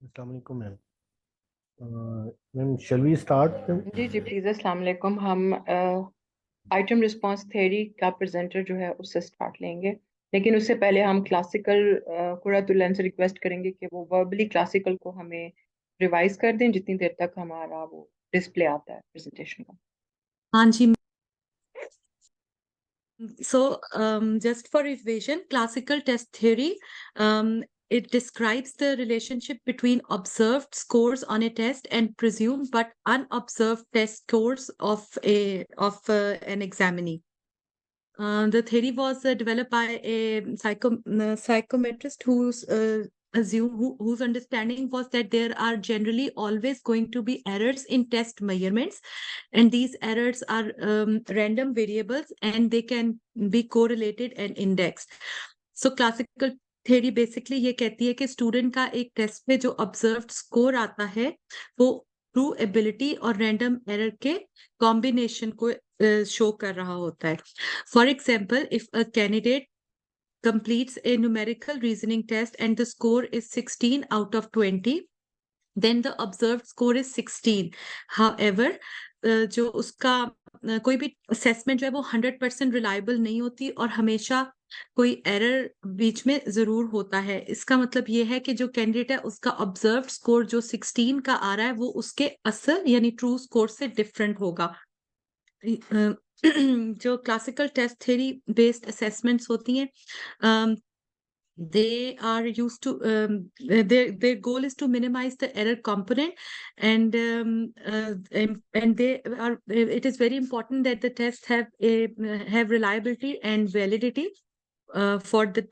अस्सलाम वालेकुम ma'am. Ma'am shall we start? जी जी प्लीज़। अस्सलाम वालेकुम। हम आइटम रिस्पांस थ्योरी का प्रेजेंटर जो है उससे स्टार्ट लेंगे, लेकिन उससे पहले हम क्लासिकल कुरातुल्लाह से रिक्वेस्ट करेंगे कि वो वर्बली क्लासिकल को हमें रिवाइज कर दें जितनी देर तक हमारा वो डिस्प्ले आता है प्रेजेंटेशन का। हाँ जी। So, just for revision, classical test theory, it describes the relationship between observed scores on a test and presumed but unobserved test scores of an examinee. The theory was developed by a psychometrist whose understanding was that there are generally always going to be errors in test measurements, and these errors are random variables and they can be correlated and indexed. So classical theory basically ये कहती है कि student का एक test में जो observed score आता है वो ट्रू एबिलिटी और रैंडम एरर के कॉम्बिनेशन को शो कर रहा होता है. For example, if a candidate completes a numerical reasoning test and the score is 16 out of 20, then the observed score is 16. However, जो उसका कोई भी असेसमेंट जो है वो 100% रिलायबल नहीं होती और हमेशा कोई एरर बीच में जरूर होता है. इसका मतलब ये है कि जो कैंडिडेट है उसका ऑब्जर्व्ड स्कोर जो 16 का आ रहा है वो उसके असल यानी ट्रू स्कोर से डिफरेंट होगा. जो classical test theory based assessments होती हैं, they are used to their goal is to minimize the error component, and they are it is very important that the tests have reliability and validity for the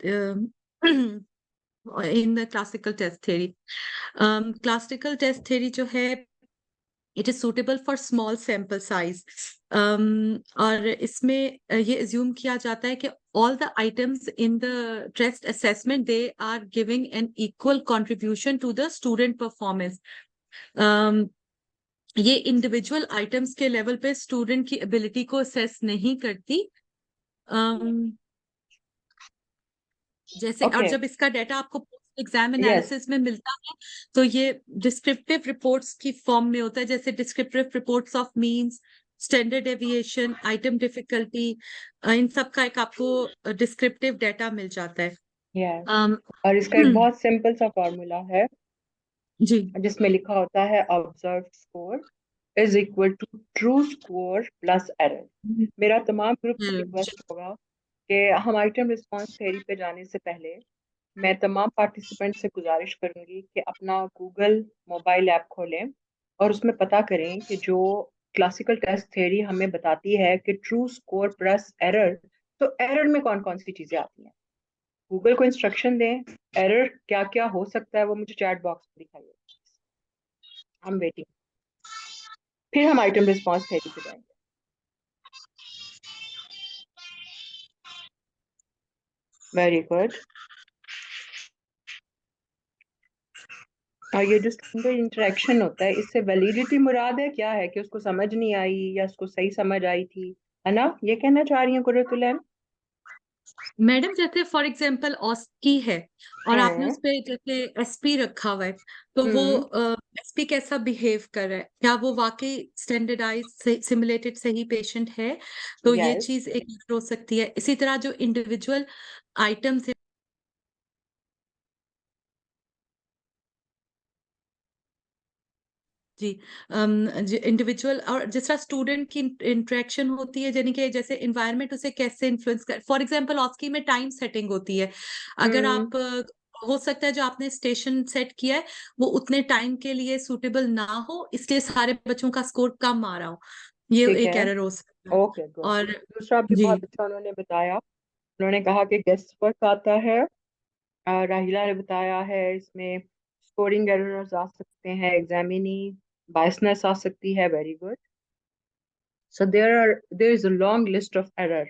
in the classical test theory. Classical test theory जो है it is suitable for small sample size, और इसमें ये assume किया जाता है कि all the items in the test assessment they are giving an equal contribution to the student performance. ये इंडिविजुअल आइटम्स के लेवल पे स्टूडेंट की एबिलिटी को असेस नहीं करती. जैसे और जब इसका डाटा आपको एग्जाम एनालिसिस में मिलता है तो ये डिस्क्रिप्टिव रिपोर्ट्स की फॉर्म में होता है, जैसे descriptive reports of means, standard deviation, item difficulty, इन सब का एक आपको डिस्क्रिप्टिव डाटा मिल जाता है. और इसका एक बहुत सिंपल सा फॉर्मूला है जी, जिसमें लिखा होता है observed score is equal to true score plus error. मेरा तमाम ग्रुप से रिक्वेस्ट होगा कि हम आइटम रिस्पांस थ्योरी पे जाने से पहले मैं तमाम पार्टिसिपेंट से गुजारिश करूंगी कि अपना गूगल मोबाइल ऐप खोलें और उसमें पता करें कि जो क्लासिकल टेस्ट थ्योरी हमें बताती है कि ट्रू स्कोर प्लस एरर, तो एरर में कौन कौन सी चीजें आती हैं. गूगल को इंस्ट्रक्शन दें, एरर क्या क्या हो सकता है वो मुझे चैट बॉक्स में दिखाइए. I am waiting. फिर हम आइटम रिस्पांस थ्योरी पे जाएंगे. Very good. और ये जो स्टूडेंट इंटरेक्शन होता है इससे वैलिडिटी मुराद है क्या है कि उसको समझ नहीं आई या उसको सही समझ आई थी, है ना? ये कहना चाह रही हैं कुर्रतुलैन? मैडम जैसे फॉर एग्जांपल ऑस्की है और आपने उस पे जैसे एसपी रखा हुआ है तो वो एसपी कैसा बिहेव कर रहा है, क्या वो वाकई स्टैंडर्डाइज सिमुलेटेड सही पेशेंट है, तो ये चीज एक हो सकती है. इसी तरह जो इंडिविजुअल आइटम्स है जी, इंडिविजुअल और जिस तरह स्टूडेंट की इंटरेक्शन होती है यानी कि जैसे इन्वायरमेंट उसे कैसे इन्फ्लुएंस कर. फॉर एग्जांपल ऑस्की में टाइम सेटिंग होती है. अगर आप हो सकता है जो आपने स्टेशन सेट किया है वो उतने टाइम के लिए सूटेबल ना हो, इसलिए सारे बच्चों का स्कोर कम आ रहा हो, ये एक एरर हो सकता है. Okay good. और दूसरा भी जी, बहुत अच्छा उन्होंने बताया. उन्होंने कहा कि गेस्ट वर्क आता है. राहिला ने बताया है इसमें स्कोरिंग एरर्स आ सकते हैं, एग्जामिनी बायसनेस आ सकती है. Very good. So there is a long list of error.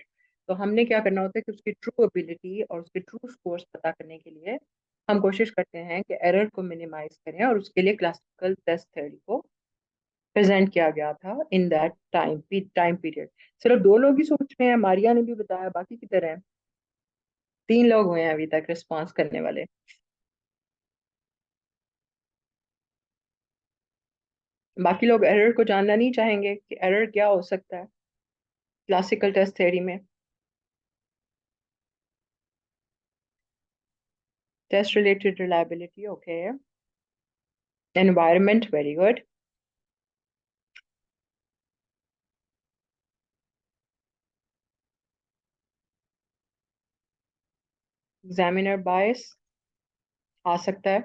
तो हमने क्या करना होता है कि उसकी ट्रू एबिलिटी और उसके ट्रू स्कोर्स पता करने के लिए हम कोशिश करते हैं कि एरर को मिनिमाइज करें, और उसके लिए क्लासिकल टेस्ट थ्योरी को प्रेजेंट किया गया था इन दैट टाइम पीरियड. सिर्फ 2 लोग ही सोच रहे हैं, मारिया ने भी बताया, बाकी की तरह 3 लोग हुए हैं अभी तक रिस्पॉन्स करने वाले. बाकी लोग एरर को जानना नहीं चाहेंगे कि एरर क्या हो सकता है क्लासिकल टेस्ट थ्योरी में। Test related reliability, okay. Environment, very good. Examiner bias आ सकता है।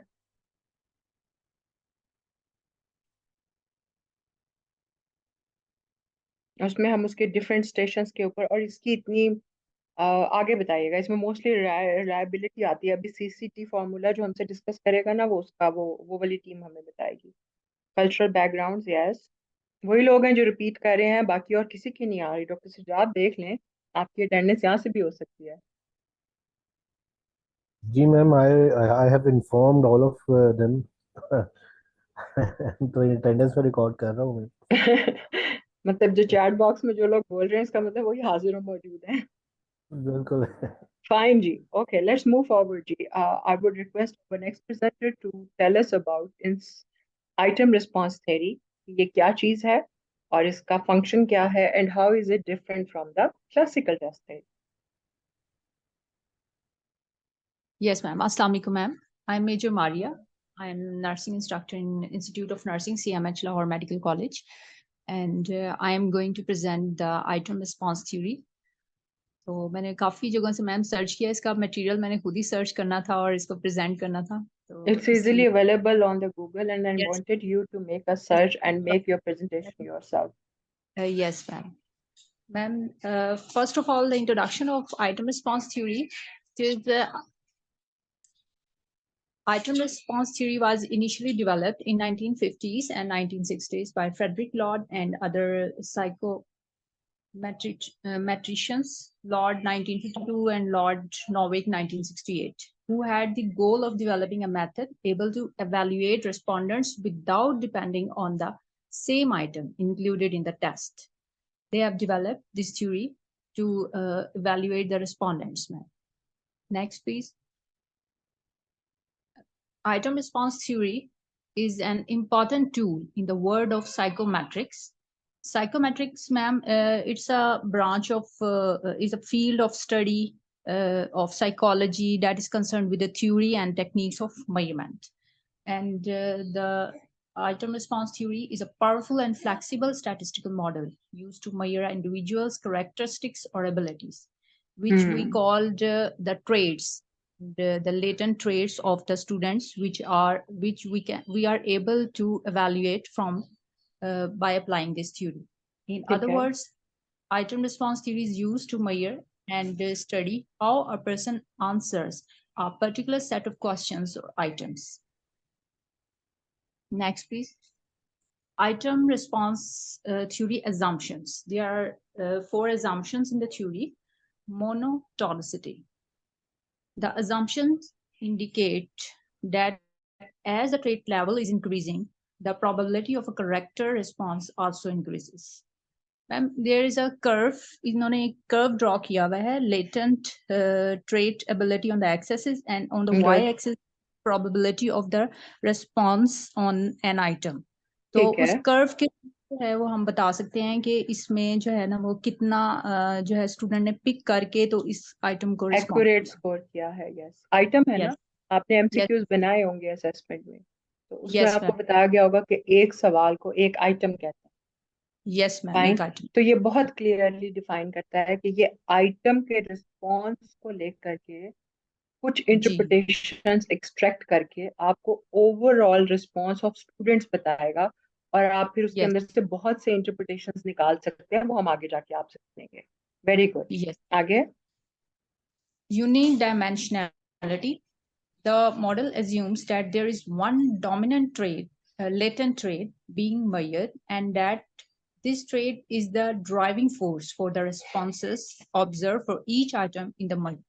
उसमें हम उसके डिफरेंट स्टेशंस के ऊपर, और इसकी इतनी आगे बताइएगा, इसमें मोस्टली रिलायबिलिटी आती है। अभी सीसीटी फॉर्मूला जो हमसे डिस्कस करेगा ना, वो उसका वो वाली टीम हमें बताएगी। कल्चरल बैकग्राउंड, यस, वही लोग हैं जो रिपीट कर रहे हैं, बाकी और किसी की नहीं आ रही। डॉक्टर सजाद देख लें, आपकी अटेंडेंस यहाँ से भी हो सकती है। जी ma'am, I I have informed all of them. तो अटेंडेंस में रिकॉर्ड कर रहा हूँ मैं। मतलब जो चैट बॉक्स में जो लोग बोल रहे हैं, इसका मतलब वही हाजिर और मौजूद है। बिल्कुल। Fine, G. Okay, let's move forward, G. I would request our next presenter to tell us about its item response theory. ये क्या चीज है और इसका function क्या है, and how is it different from the classical test theory? Yes, ma'am. Assalamu alaikum, ma'am. I'm Major Maria. I'm nursing instructor in Institute of Nursing, CMH Lahore Medical College. And I am going to present the item response theory. तो मैंने काफी जगहों से ma'am search किया, इसका material मैंने खुद ही search करना था और इसको प्रेजेंट करना था, तो It's easily इसलिए available on the Google, and I yes, wanted you to make a search and make your presentation yourself. yes, ma'am. Ma'am, first of all, the introduction of item response theory is the item response theory was initially developed in 1950s and 1960s by Frederick Lord and other psychometricians, Lord 1952 and Lord Norwick 1968, who had the goal of developing a method able to evaluate respondents without depending on the same item included in the test. They have developed this theory to evaluate the respondents. Next, please. Item response theory is an important tool in the world of psychometrics. Psychometrics, ma'am, it's a branch of, is a field of study of psychology that is concerned with the theory and techniques of measurement. And the item response theory is a powerful and flexible statistical model used to measure individuals' characteristics or abilities, which we called the traits, the latent traits of the students, which we are able to evaluate from by applying this theory. In other Okay. words, item response theory is used to measure and study how a person answers a particular set of questions or items. Next, please. Item response theory assumptions. There are 4 assumptions in the theory. Monotonicity. The assumptions indicate that as the trait level is increasing, the probability of a correct response also increases. Ma'am, there is a curve. इन्होंने एक curve draw किया हुआ है, latent trait ability on the x-axis and on the Good. y-axis probability of the response on an item. तो ठीक उस है। curve के जो है वो हम बता सकते हैं कि इसमें जो है ना वो कितना जो है स्टूडेंट ने पिक करके तो इस आइटम को रिस्पॉन्ड एक्यूरेट स्कोर किया है। यस, आइटम है ना, यस आपने यस एमसीक्यूज बनाए होंगे असेसमेंट में, तो उसमें यस आपको मैम बताया गया होगा कि एक सवाल को एक आइटम कहते हैं। यस मैम फाइन, एक आइटम तो ये बहुत क्लियरली डिफाइन करता है कि ये आइटम के रिस्पॉन्स को लेकर के कुछ जी इंटरप्रिटेशंस एक्सट्रैक्ट करके आपको ओवरऑल रिस्पॉन्स ऑफ स्टूडेंट्स बताएगा, और आप फिर उसके यस अंदर से बहुत से इंटरप्रिटेशंस निकाल सकते हैं, वो हम आगे जाके आपसे सुनेंगे। वेरी गुड, यस आगे। unidimensionality. The model assumes that there is one dominant trait, a latent trait being measured, and that this trait is the driving force for the responses observed for each item in the model.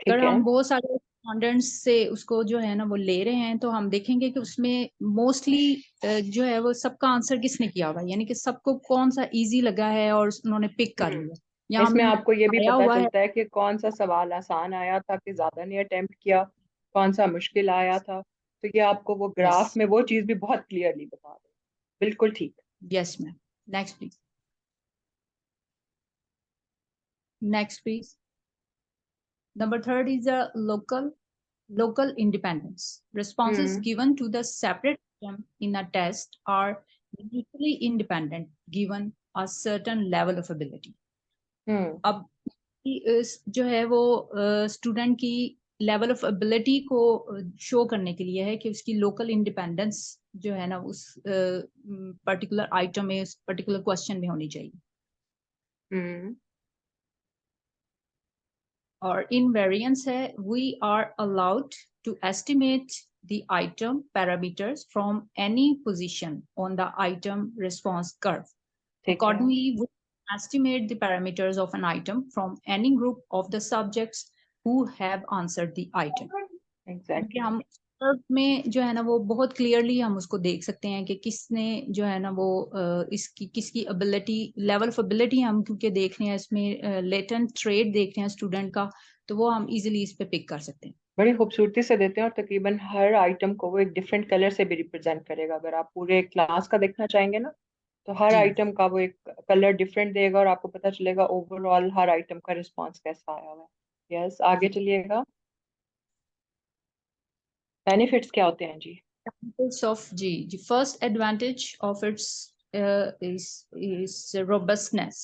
अगर ठीक है। हम बहुत सारे respondents से उसको जो है ना वो ले रहे हैं, तो हम देखेंगे कि उसमें मोस्टली जो है वो सबका आंसर किसने किया हुआ है, यानी कि सबको कौन सा इजी लगा है और उन्होंने पिक कर लिया, या इसमें हमने आपको ये भी आया पता हुआ है। चलता है कि कौन सा सवाल आसान आया था कि ज्यादा ने अटेम्प्ट किया, कौन सा मुश्किल आया था, तो ये आपको वो यस ग्राफ में वो चीज भी बहुत क्लियरली बता दे। बिल्कुल ठीक। Yes, ma'am. Next, please. Next, please. Number third is a local independence. Responses given to the separate item in a test are mutually independent given a certain level of ability. अब जो है वो student की level of ability को show करने के लिए है कि उसकी लोकल इंडिपेंडेंस जो है ना उस पर्टिकुलर आइटम में, उस पर्टिकुलर क्वेश्चन में होनी चाहिए। और इनवेरिएंस है, we are allowed to estimate the item parameters from any position on the item response curve. Accordingly, we estimate the parameters of an item from any group of the subjects who have answered the item. Exactly. हम में जो है ना वो बहुत clearly हम उसको देख सकते हैं कि किसने जो है ना वो किसकी एबिलिटी, लेवल ऑफ एबिलिटी हम क्योंकि देख रहे हैं इसमें लेटेंट ट्रेड देख रहे हैं स्टूडेंट का, तो वो हम इजीली इस पे पिक कर सकते हैं। बड़ी खूबसूरती से देते हैं और तकरीबन हर आइटम को वो एक डिफरेंट कलर से भी रिप्रेजेंट करेगा। अगर आप पूरे क्लास का देखना चाहेंगे ना तो हर आइटम का वो एक कलर डिफरेंट देगा और आपको पता चलेगा ओवरऑल हर आइटम का रिस्पांस कैसा आया हुआ है। यस, आगे चलिएगा। बेनिफिट्स क्या होते हैं जी? Benefits of G. The first advantage of its is robustness.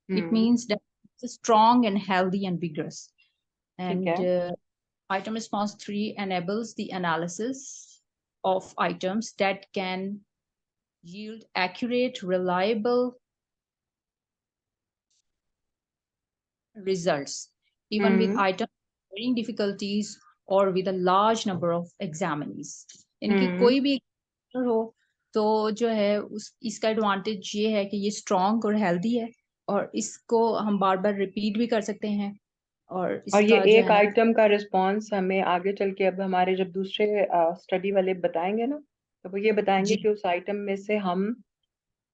It means that it's strong and healthy and vigorous. And item response 3 enables the analysis of items that can yield accurate, reliable results, even with items varying difficulties or with a large number of examinees. इनकी कोई भी हो तो जो है इसका advantage ये है कि ये स्ट्रॉन्ग और हेल्दी है और इसको हम बार बार रिपीट भी कर सकते हैं। और ये एक आइटम का रिस्पांस हमें आगे चल के अब हमारे जब दूसरे स्टडी वाले बताएंगे ना तो वो ये बताएंगे कि उस आइटम में से हम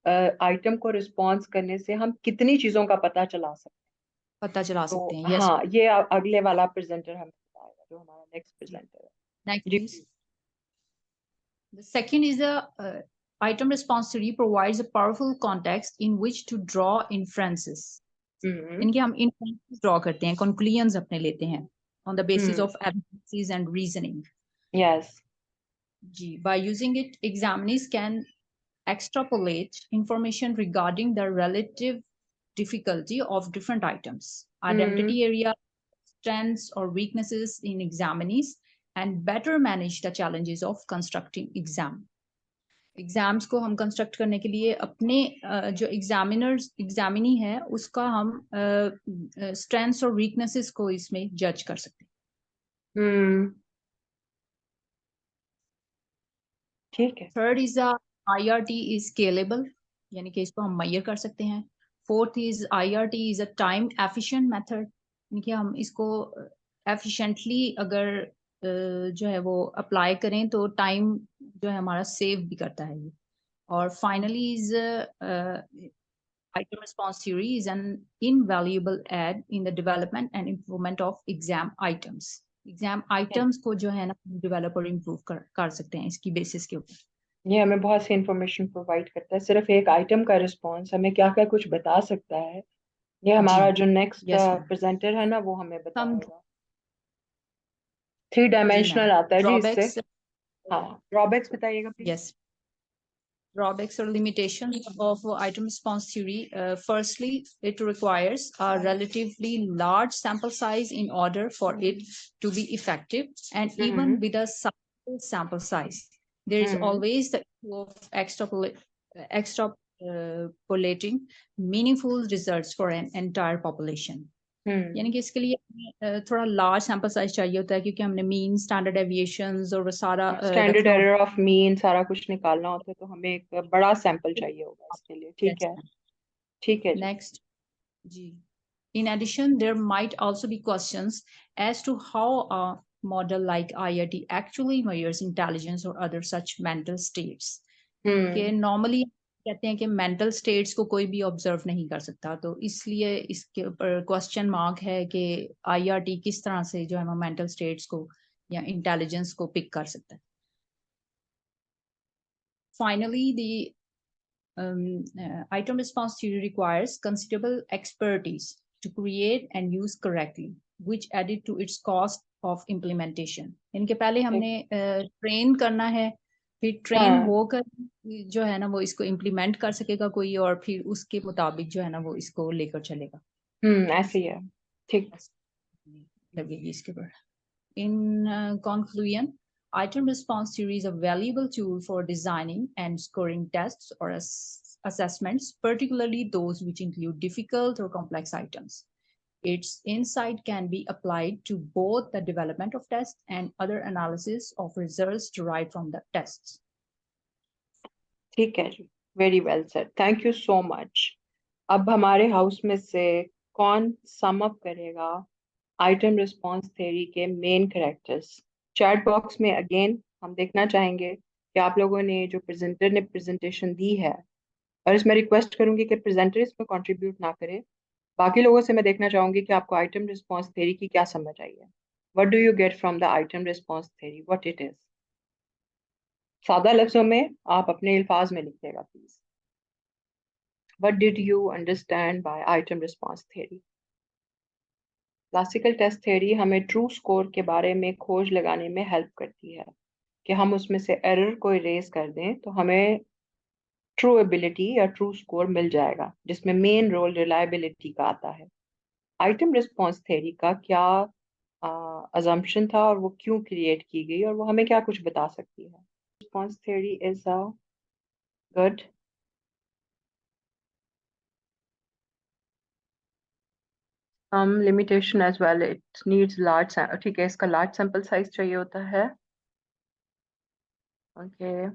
आइटम को रिस्पांस करने से हम कितनी चीजों का पता चला सकते हैं। yes. हाँ, ये अगले वाला प्रेजेंटर हमें बताएगा जो हमारा नेक्स्ट प्रेजेंटर है। Next, please. The second is the item response theory provides a powerful context in which to draw inferences. इनके हम inferences draw करते हैं, conclusions अपने लेते हैं on the basis of evidences and reasoning. Yes. जी, by using it, examinees can extrapolate information regarding the relative difficulty of different items, identity area, strengths or weaknesses in examinees, and better manage the challenges of constructing exams को हम construct करने के लिए अपने जो examinee है उसका हम स्ट्रेंथ्स और वीकनेसेस को इसमें जज कर सकते हैं। ठीक है। Third is IRT is scalable, यानी कि इसको हम मेजर कर सकते हैं। Fourth is IRT is a time efficient method, यानी कि हम इसको एफिशिएंटली अगर जो है वो अप्लाई करें तो टाइम जो है हमारा सेव भी करता है ये। और finally is item response theory is an invaluable aid in the development and improvement of exam items. Exam items को जो है ना डेवलप और इम्प्रूव कर सकते हैं इसकी बेसिस के ऊपर। ये हमें बहुत सी इंफॉर्मेशन प्रोवाइड करता है। सिर्फ एक आइटम का रिस्पांस हमें क्या क्या कुछ बता सकता है, ये हमारा जो नेक्स्ट प्रेजेंटर है ना वो हमें बताएगा। 3 डायमेंशनल आता है जी इससे। हाँ, ड्रॉबैक्स बताइएगा please. Yes, drawbacks or limitations of item response theory. Firstly, it requires a relatively large sample size in order for it to be effective. And even with a small sample size, there is always the issue of extrapolating meaningful results for an entire population. यानी कि इसके लिए थोड़ा large sample size चाहिए होता है क्योंकि हमने मीन, स्टैंडर्ड डेविएशंस और वो सारा स्टैंडर्ड एरर ऑफ मीन सारा कुछ निकालना होता है तो हमें एक बड़ा सैंपल चाहिए होगा इसके लिए। ठीक है, ठीक है। नेक्स्ट जी, in addition there might also be questions as to how a model like IRT actually measures intelligence or other such mental states. कि normally कहते हैं कि मेंटल स्टेट्स को कोई भी ऑब्जर्व नहीं कर सकता, तो इसलिए इसके ऊपर क्वेश्चन मार्क है कि IRT किस तरह से जो है मेंटल स्टेट्स को या इंटेलिजेंस को पिक कर सकता है। Finally the Item response theory requires considerable expertise to create and use correctly, which added to its cost of implementation. इनके पहले हमने ट्रेन करना है, फिर ट्रेन हाँ। होकर जो है ना वो इसको इम्प्लीमेंट कर सकेगा कोई, और फिर उसके मुताबिक जो है ना वो इसको लेकर चलेगा। ऐसे ही है, ठीक। लगेगी इसके ऊपर। In conclusion, item response theory is a valuable tool for designing and scoring tests or assessments, particularly those which include difficult or complex items. Its insight can be applied to both the development of tests and other analysis of results derived from the tests. ठीक है जी, very well sir, thank you so much. अब हमारे house में से कौन sum up करेगा item response theory के मेन कैरेक्टर्स? चैट बॉक्स में अगेन हम देखना चाहेंगे कि आप लोगों ने जो प्रेजेंटर ने प्रेजेंटेशन दी है, और इसमें रिक्वेस्ट करूंगी कि प्रेजेंटर इसमें कंट्रीब्यूट ना करे। बाकी लोगों से मैं देखना चाहूंगी कि आपको आइटम रिस्पांस थ्योरी की क्या समझ आई है। What do you get from the item response theory, what it is? सादा लफ्जों में आप अपने अल्फाज में लिखिएगा please. What did you understand by item response theory? Classical test theory हमें ट्रू स्कोर के बारे में खोज लगाने में हेल्प करती है कि हम उसमें से एरर को इरेज कर दें तो हमें ट्रू एबिलिटी या ट्रू स्कोर मिल जाएगा, जिसमें मेन रोल रिलायबिलिटी का आता है। आइटम रिस्पांस थ्योरी का क्या अजम्पशन था और वो क्यों क्रिएट की गई और वो हमें क्या कुछ बता सकती है? Response theory is a good limitation as well, it needs large, ठीक है, इसका लार्ज सैंपल साइज चाहिए होता है। Okay,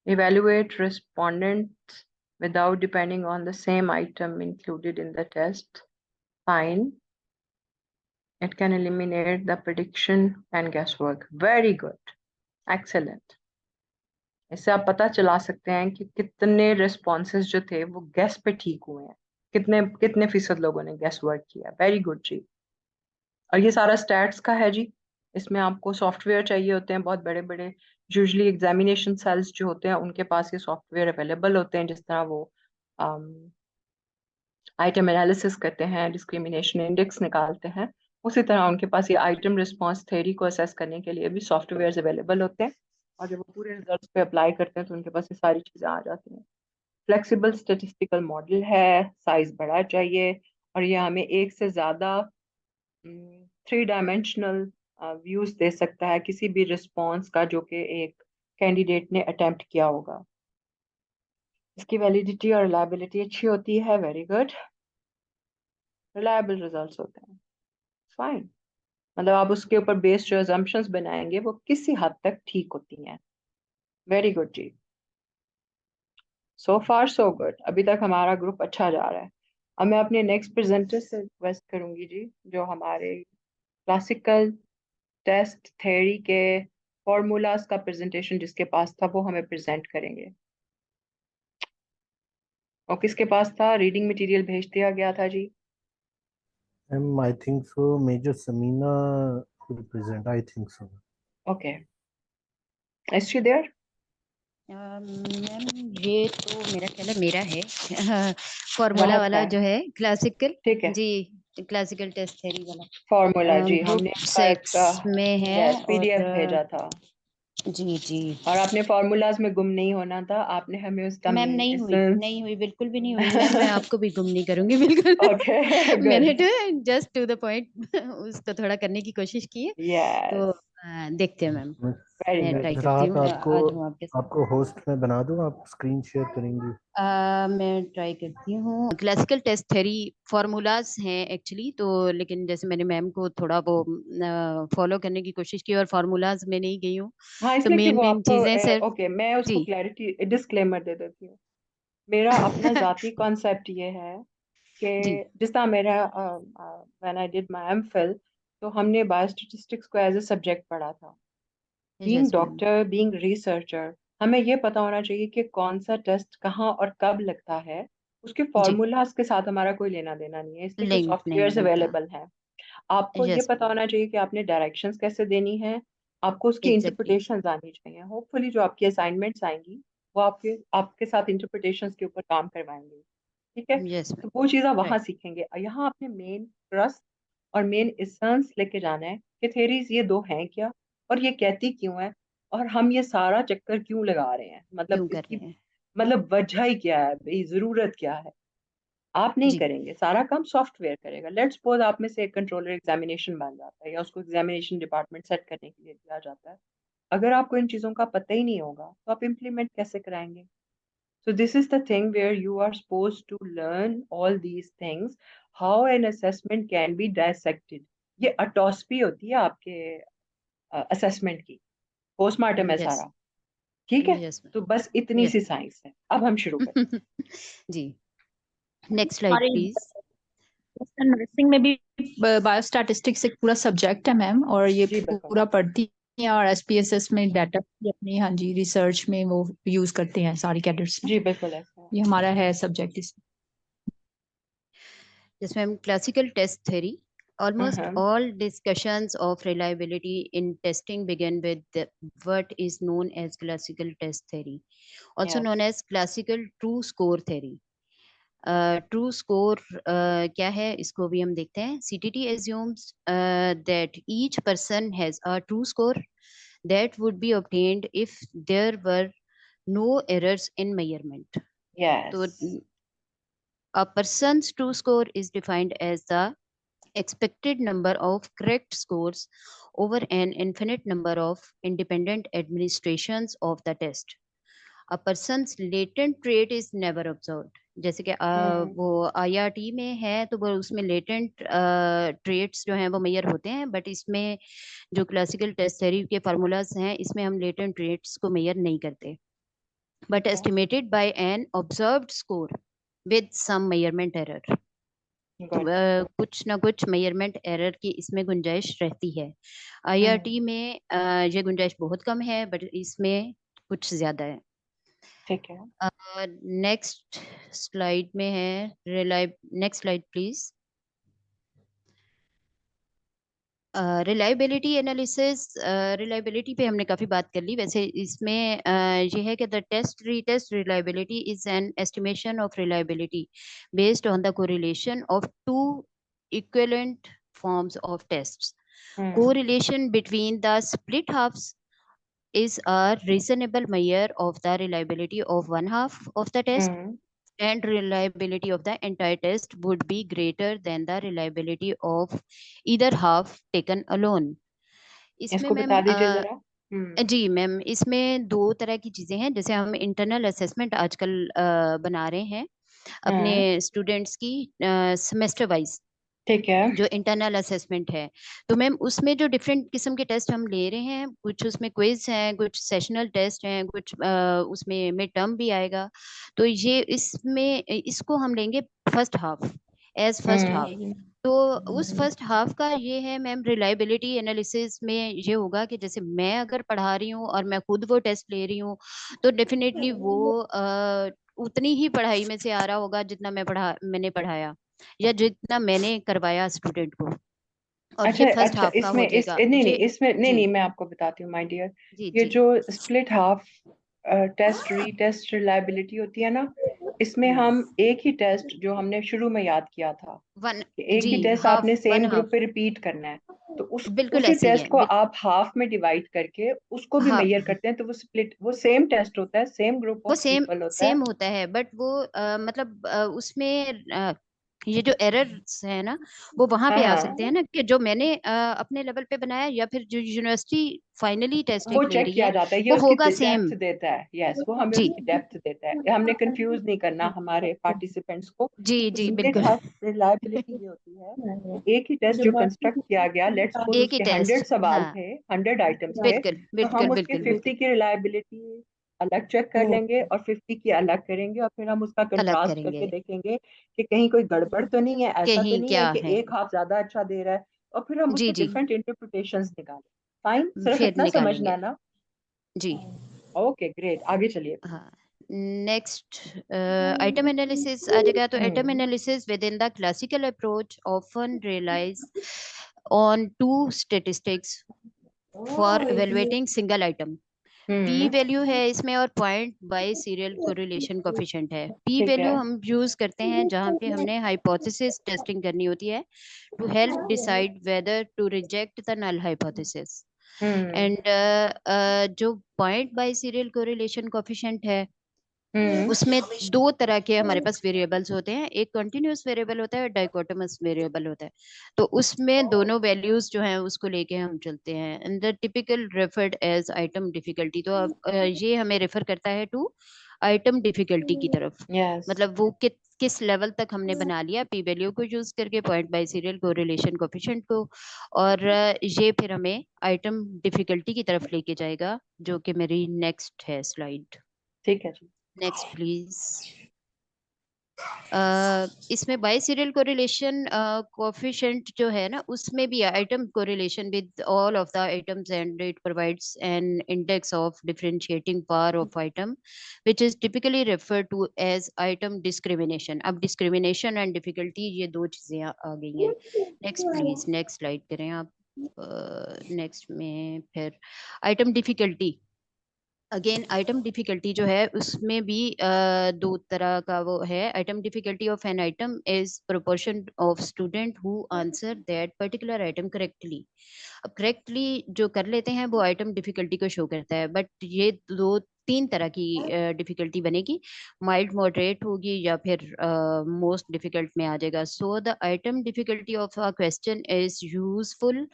evaluate respondents without depending on the same item included in the test. Fine. It can eliminate the prediction and guesswork. Very good. Excellent. इससे आप पता चला सकते हैं कि कितने responses जो थे वो guess पे ठीक हुए हैं, कितने फीसद लोगों ने guess work किया। वेरी गुड जी। और ये सारा स्टैट्स का है जी। इसमें आपको सॉफ्टवेयर चाहिए होते हैं बहुत बड़े बड़े, यूजली एग्जामिनेशन सेल्स जो होते हैं उनके पास ये सॉफ्टवेयर अवेलेबल होते हैं, जिस तरह वो आइटम एनालिसिस करते हैं, डिस्क्रिमिनेशन इंडेक्स निकालते हैं, उसी तरह उनके पास ये आइटम रिस्पांस थ्योरी को असेस करने के लिए भी सॉफ्टवेयर अवेलेबल होते हैं। और जब वो पूरे रिजल्ट्स पे अप्लाई करते हैं तो उनके पास ये सारी चीज़ें आ जाती हैं। फ्लेक्सिबल स्टेटिस्टिकल मॉडल है, साइज बड़ा चाहिए, और ये हमें एक से ज़्यादा 3 डायमेंशनल व्यूज दे सकता है किसी भी रिस्पांस का जो कि एक कैंडिडेट ने अटेम्प्ट किया होगा। इसकी वैलिडिटी और रिलायबिलिटी अच्छी होती है। वेरी गुड, रिलायबल रिजल्ट्स होते हैं। फाइन, मतलब आप उसके ऊपर बेस्ड जो अजम्पशंस बनाएंगे वो किसी हद तक ठीक होती हैं। वेरी गुड जी, सो फार सो गुड, अभी तक हमारा ग्रुप अच्छा जा रहा है। अब मैं अपने नेक्स्ट प्रेजेंटर से रिक्वेस्ट करूंगी जी, जो हमारे क्लासिकल टेस्ट थ्योरी के फॉर्मूलाज का प्रेजेंटेशन जिसके पास था वो हमें प्रेजेंट करेंगे। और किसके पास था? रीडिंग मटेरियल भेज दिया गया था जी। I think so. Major Samina will present. I think so. Okay, is she there? Ma'am ये तो मेरा ख्याल है मेरा है फॉर्मूला राहत वाला है, जो है क्लासिकल, ठीक है, जी क्लासिकल टेस्ट थ्योरी वाला फॉर्मूला जी बुक हमने इसका एक 6 में है। यस पीडीएफ और भेजा था, जी जी और आपने फॉर्मूलाज में गुम नहीं होना था, आपने हमें उसका मैम, मेन नहीं एसेंस। हुई बिल्कुल भी नहीं हुई मैम, मैं आपको भी गुम नहीं करूंगी बिल्कुल ओके मैंने गुड, तो जस्ट टू द पॉइंट उसको थोड़ा करने की कोशिश की है, तो यस, देखते हैं मैम, वेरी मैं गुड। ट्राई करती राहत हूँ, आपको आज हूँ आपके साथ। आपको होस्ट में बना दूं, आप स्क्रीन शेयर करेंगी? मैं ट्राई करती हूँ। क्लासिकल टेस्ट थ्योरी फॉर्मूलाज हैं एक्चुअली, तो लेकिन जैसे मैंने मैम को थोड़ा वो फॉलो करने की कोशिश की और फॉर्मूलाज में नहीं गई हूँ, हाँ, तो इसलिए कि मेन वो मेन आपको चीजें सिर्फ ओके, मैं उसको जी क्लैरिटी डिस्क्लेमर दे देती हूँ। मेरा अपना जाती कॉन्सेप्ट ये है जी कि जिस तरह मेरा when I did my MPhil, तो हमने बायोस्टैटिस्टिक्स को एज ए सब्जेक्ट पढ़ा था। Being yes ma'am, doctor, being researcher, हमें ये पता होना चाहिए कि कौन सा टेस्ट कहाँ और कब लगता है। उसके जी फॉर्मूलाज के साथ हमारा कोई लेना देना नहीं है, इसलिए कि लिंक नहीं सॉफ्टवेयर होता, अवेलेबल हैं। आपको ये यस पता मैम, होना चाहिए कि आपने डायरेक्शंस कैसे देनी है, आपको उसकी एग्जैक्टली, इंटरप्रिटेशंस आनी चाहिए। होपफुली जो आपकी असाइनमेंट्स आएंगी वो आपके साथ इंटरप्रिटेशंस के ऊपर काम करवाएंगे, ठीक है। यस तो वो चीज़ आप वहाँ राइट सीखेंगे। यहाँ आपने मेन ट्रस्ट और मेन एसेंस लेके जाना है कि थेरीज ये दो हैं क्या, और ये कहती क्यों है, और हम ये सारा चक्कर क्यों लगा रहे हैं, मतलब क्यों कर इसकी रहे हैं मतलब वजह ही क्या है भाई, जरूरत क्या है। आप नहीं जी करेंगे, सारा काम सॉफ्टवेयर करेगा। लेट्स सपोज आप में से एक कंट्रोलर एग्जामिनेशन बन जाता है या उसको एग्जामिनेशन डिपार्टमेंट सेट करने के लिए दिया जाता है, अगर आपको इन चीज़ों का पता ही नहीं होगा तो आप इम्प्लीमेंट कैसे कराएंगे। So this is the thing where you are supposed to learn all these things, how an assessment can be dissected. ये अटोस्पी होती है आपके असेसमेंट की, पोस्टमार्टम है यस सारा, ठीक है। यस तो बस इतनी यस सी साइंस है। अब हम शुरू करते जी नेक्स्ट स्लाइड हमारे प्लीज नर्सिंग में भी बायोस्टैटिस्टिक्स एक पूरा सब्जेक्ट है मैम, और ये हैं। जी बिल्कुल, पूरा पढ़ती हैं, और एसपीएसएस में डाटा अपनी हाँ जी रिसर्च में वो यूज करते हैं सारी कैडेट्स ना। जी बिल्कुल ऐसा है। ये हमारा है सब्जेक्ट इस जिसमें हम classical test theory almost hmm, all discussions of reliability in testing begin with what is known as classical test theory, also yes, known as classical true score theory. True score क्या है इसको भी हम देखते हैं. CTT assumes that each person has a true score that would be obtained if there were no errors in measurement. So yes, a person's true score is defined as the expected number of correct scores over an infinite number of independent administrations of the test. A person's latent trait is never observed. जैसे कि हम्म, वो IRT में है तो वो उसमें latent traits जो हैं वो मेजर होते हैं, बट इसमें जो क्लासिकल टेस्ट थ्योरी के फार्मूलाज हैं इसमें हम लेटेंट ट्रेट्स को मेजर नहीं करते, बट ठीक है, estimated by an observed score with some measurement error. तो गुड, कुछ ना कुछ मेजरमेंट एरर की इसमें गुंजाइश रहती है. IRT में ये गुंजाइश बहुत कम है, बट इसमें कुछ ज्यादा है. ठीक है, नेक्स्ट स्लाइड में है next slide please. Reliability analysis, reliability पे हमने काफी बात कर ली. वैसे इसमें ये है कि the test retest reliability is an estimation of reliability based on the correlation of two equivalent forms of tests. Hmm, Correlation between the split halves is a reasonable measure of the reliability of one half of the test, hmm, and reliability of the entire test would be greater than the reliability of either half taken alone. इसमें इसको ma'am बता दीजिए जरा। जी ma'am, इसमें दो तरह की चीजें हैं. जैसे हम इंटरनल असेसमेंट आजकल बना रहे हैं अपने हम्म, स्टूडेंट्स की सेमेस्टर वाइज, ठीक है, जो इंटरनल असेसमेंट है. तो मैम उसमें जो डिफरेंट किस्म के टेस्ट हम ले रहे हैं, कुछ उसमें क्विज हैं, कुछ सेशनल टेस्ट हैं, कुछ उसमें मिड टर्म भी आएगा. तो ये इसमें इसको हम लेंगे first half, as first half. तो उस फर्स्ट हाफ का ये है मैम, रिलायबिलिटी एनालिसिस में ये होगा कि जैसे मैं अगर पढ़ा रही हूँ और मैं खुद वो टेस्ट ले रही हूँ, तो डेफिनेटली वो उतनी ही पढ़ाई में से आ रहा होगा जितना मैंने पढ़ाया या जितना मैंने करवाया स्टूडेंट को. और अच्छा ये फर्स्ट अच्छा, हाफ का हो इसमें जाएगा नहीं नहीं, ये. इसमें नहीं जी नहीं, मैं आपको बताती हूँ माय डियर। जी ये जी. जो split half test retest reliability होती है ना, इसमें हम्म. हम एक ही टेस्ट जो हमने शुरू में याद किया था वन. कि एक जी ही टेस्ट हाफ आपने वन सेम ग्रुप हाफ. पे रिपीट करना है, तो बिल्कुल उसी ऐसे ही टेस्ट है. को आप हाफ में डिवाइड करके उसको भी हाँ मेजर करते हैं, तो वो स्प्लिट, वो सेम टेस्ट होता है, सेम ग्रुप वो ऑफ सेम पीपल होता है। सेम होता है, बट वो मतलब उसमें ये जो एरर्स है ना, वो वहां हाँ पे आ सकते हाँ, हैं ना, कि जो मैंने अपने लेवल पे बनाया या फिर जो यूनिवर्सिटी फाइनली टेस्ट वो एक ले चेक रही किया है, जाता है, ये वो उसकी होगा सेम. डेप्थ देता है। यस, वो हमें जी उसकी डेप्थ देता है, हमने कंफ्यूज नहीं करना हमारे पार्टिसिपेंट्स को। जी तो जी स्प्लिट बिल्कुल. हाफ रिलायबिलिटी ये होती है कि एक ही टेस्ट जो कंस्ट्रक्ट किया गया, लेट्स सपोज एक ही उसके टेस्ट. 100 सवाल हाँ थे, 100 आइटम्स थे, बिल्कुल तो बिल्कुल हम उसके बिल्कुल 50 बिल्कुल की रिलायबिलिटी अलग चेक कर लेंगे और 50 की अलग करेंगे, और फिर हम उसका अलग कंट्रास्ट करके करेंगे देखेंगे कि कहीं कोई गड़बड़ तो नहीं है, ऐसा तो कहीं नहीं है क्या कि है. एक हाफ ज्यादा अच्छा दे रहा है, और फिर हम जी उसके जी डिफरेंट इंटरप्रिटेशंस निकालें। फाइन, सिर्फ फिर इतना समझना निकालेंगे. है ना। जी ओके ग्रेट, आगे चलिए। हाँ. नेक्स्ट आइटम एनालिसिस आ जाएगा. तो item hmm, analysis within the classical approach often relies on two statistics for evaluating single item. P value है इसमें और point biserial correlation coefficient है। पी ठीक वैल्यू है। हम यूज करते हैं जहाँ पे हमने हाइपोथेसिस टेस्टिंग करनी होती है to help decide whether to reject the null hypothesis. And जो point biserial correlation coefficient है उसमें दो तरह के हमारे पास वेरिएबल्स होते हैं, एक कंटिन्यूअस वेरिएबल होता है और डाइकोटोमस वेरिएबल होता है। तो उसमें दोनों वैल्यूज जो हैं उसको लेके हम चलते हैं। And the typical referred as item difficulty. तो अब ये हमें रेफर करता है टू आइटम डिफिकल्टी की तरफ। यस। मतलब वो किस लेवल तक हमने बना लिया पी वैल्यू को यूज करके, point biserial correlation coefficient को, और ये फिर हमें आइटम डिफिकल्टी की तरफ लेके जाएगा, जो कि मेरी नेक्स्ट है स्लाइड। ठीक है जी। Next please. इसमें बाय सीरियल कोरिलेशन कोफिशिएंट जो है ना उसमें भी item correlation with all of the items and it provides an index of differentiating power of item which is typically referred to as item discrimination. अब discrimination and difficulty ये दो चीजें आ गई हैं। नेक्स्ट प्लीज, नेक्स्ट स्लाइड करें आप। Next में फिर item difficulty. Again item difficulty जो है उसमें भी दो तरह का वो है। Item difficulty of an item is proportion of student who answer that particular item correctly. अब करेक्टली जो कर लेते हैं वो आइटम डिफिकल्टी को शो करता है, बट ये दो तीन तरह की डिफिकल्टी बनेगी, माइल्ड मॉडरेट होगी या फिर मोस्ट डिफिकल्ट में आ जाएगा। So the item difficulty of a question is useful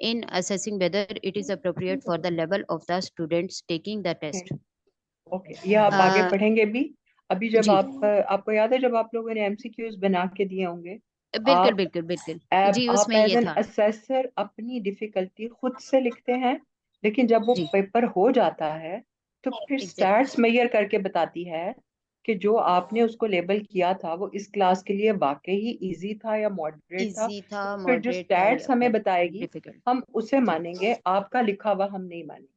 in assessing whether it is appropriate for the level of the students taking the test. Okay, ये आप आगे Uh, पढ़ेंगे भी। अभी जब जी आपको याद है जब आप लोगों ने एमसीक्यूज बना के दिए होंगे, बिल्कुल आप बिल्कुल बिल्कुल जी आप उसमें एज ये एन था। असेसर अपनी डिफिकल्टी खुद से लिखते हैं, लेकिन जब वो जी पेपर हो जाता है तो फिर एग्जैक्टली स्टैट्स मेजर करके बताती है कि जो आपने उसको लेबल किया था वो इस क्लास के लिए वाकई ही इजी था या मॉडरेट था। इजी था, तो फिर जो मॉडरेट था स्टैट्स या हमें फिर बताएगी डिफिकल्ट। हम उसे जी मानेंगे, आपका लिखा हुआ हम नहीं मानेंगे।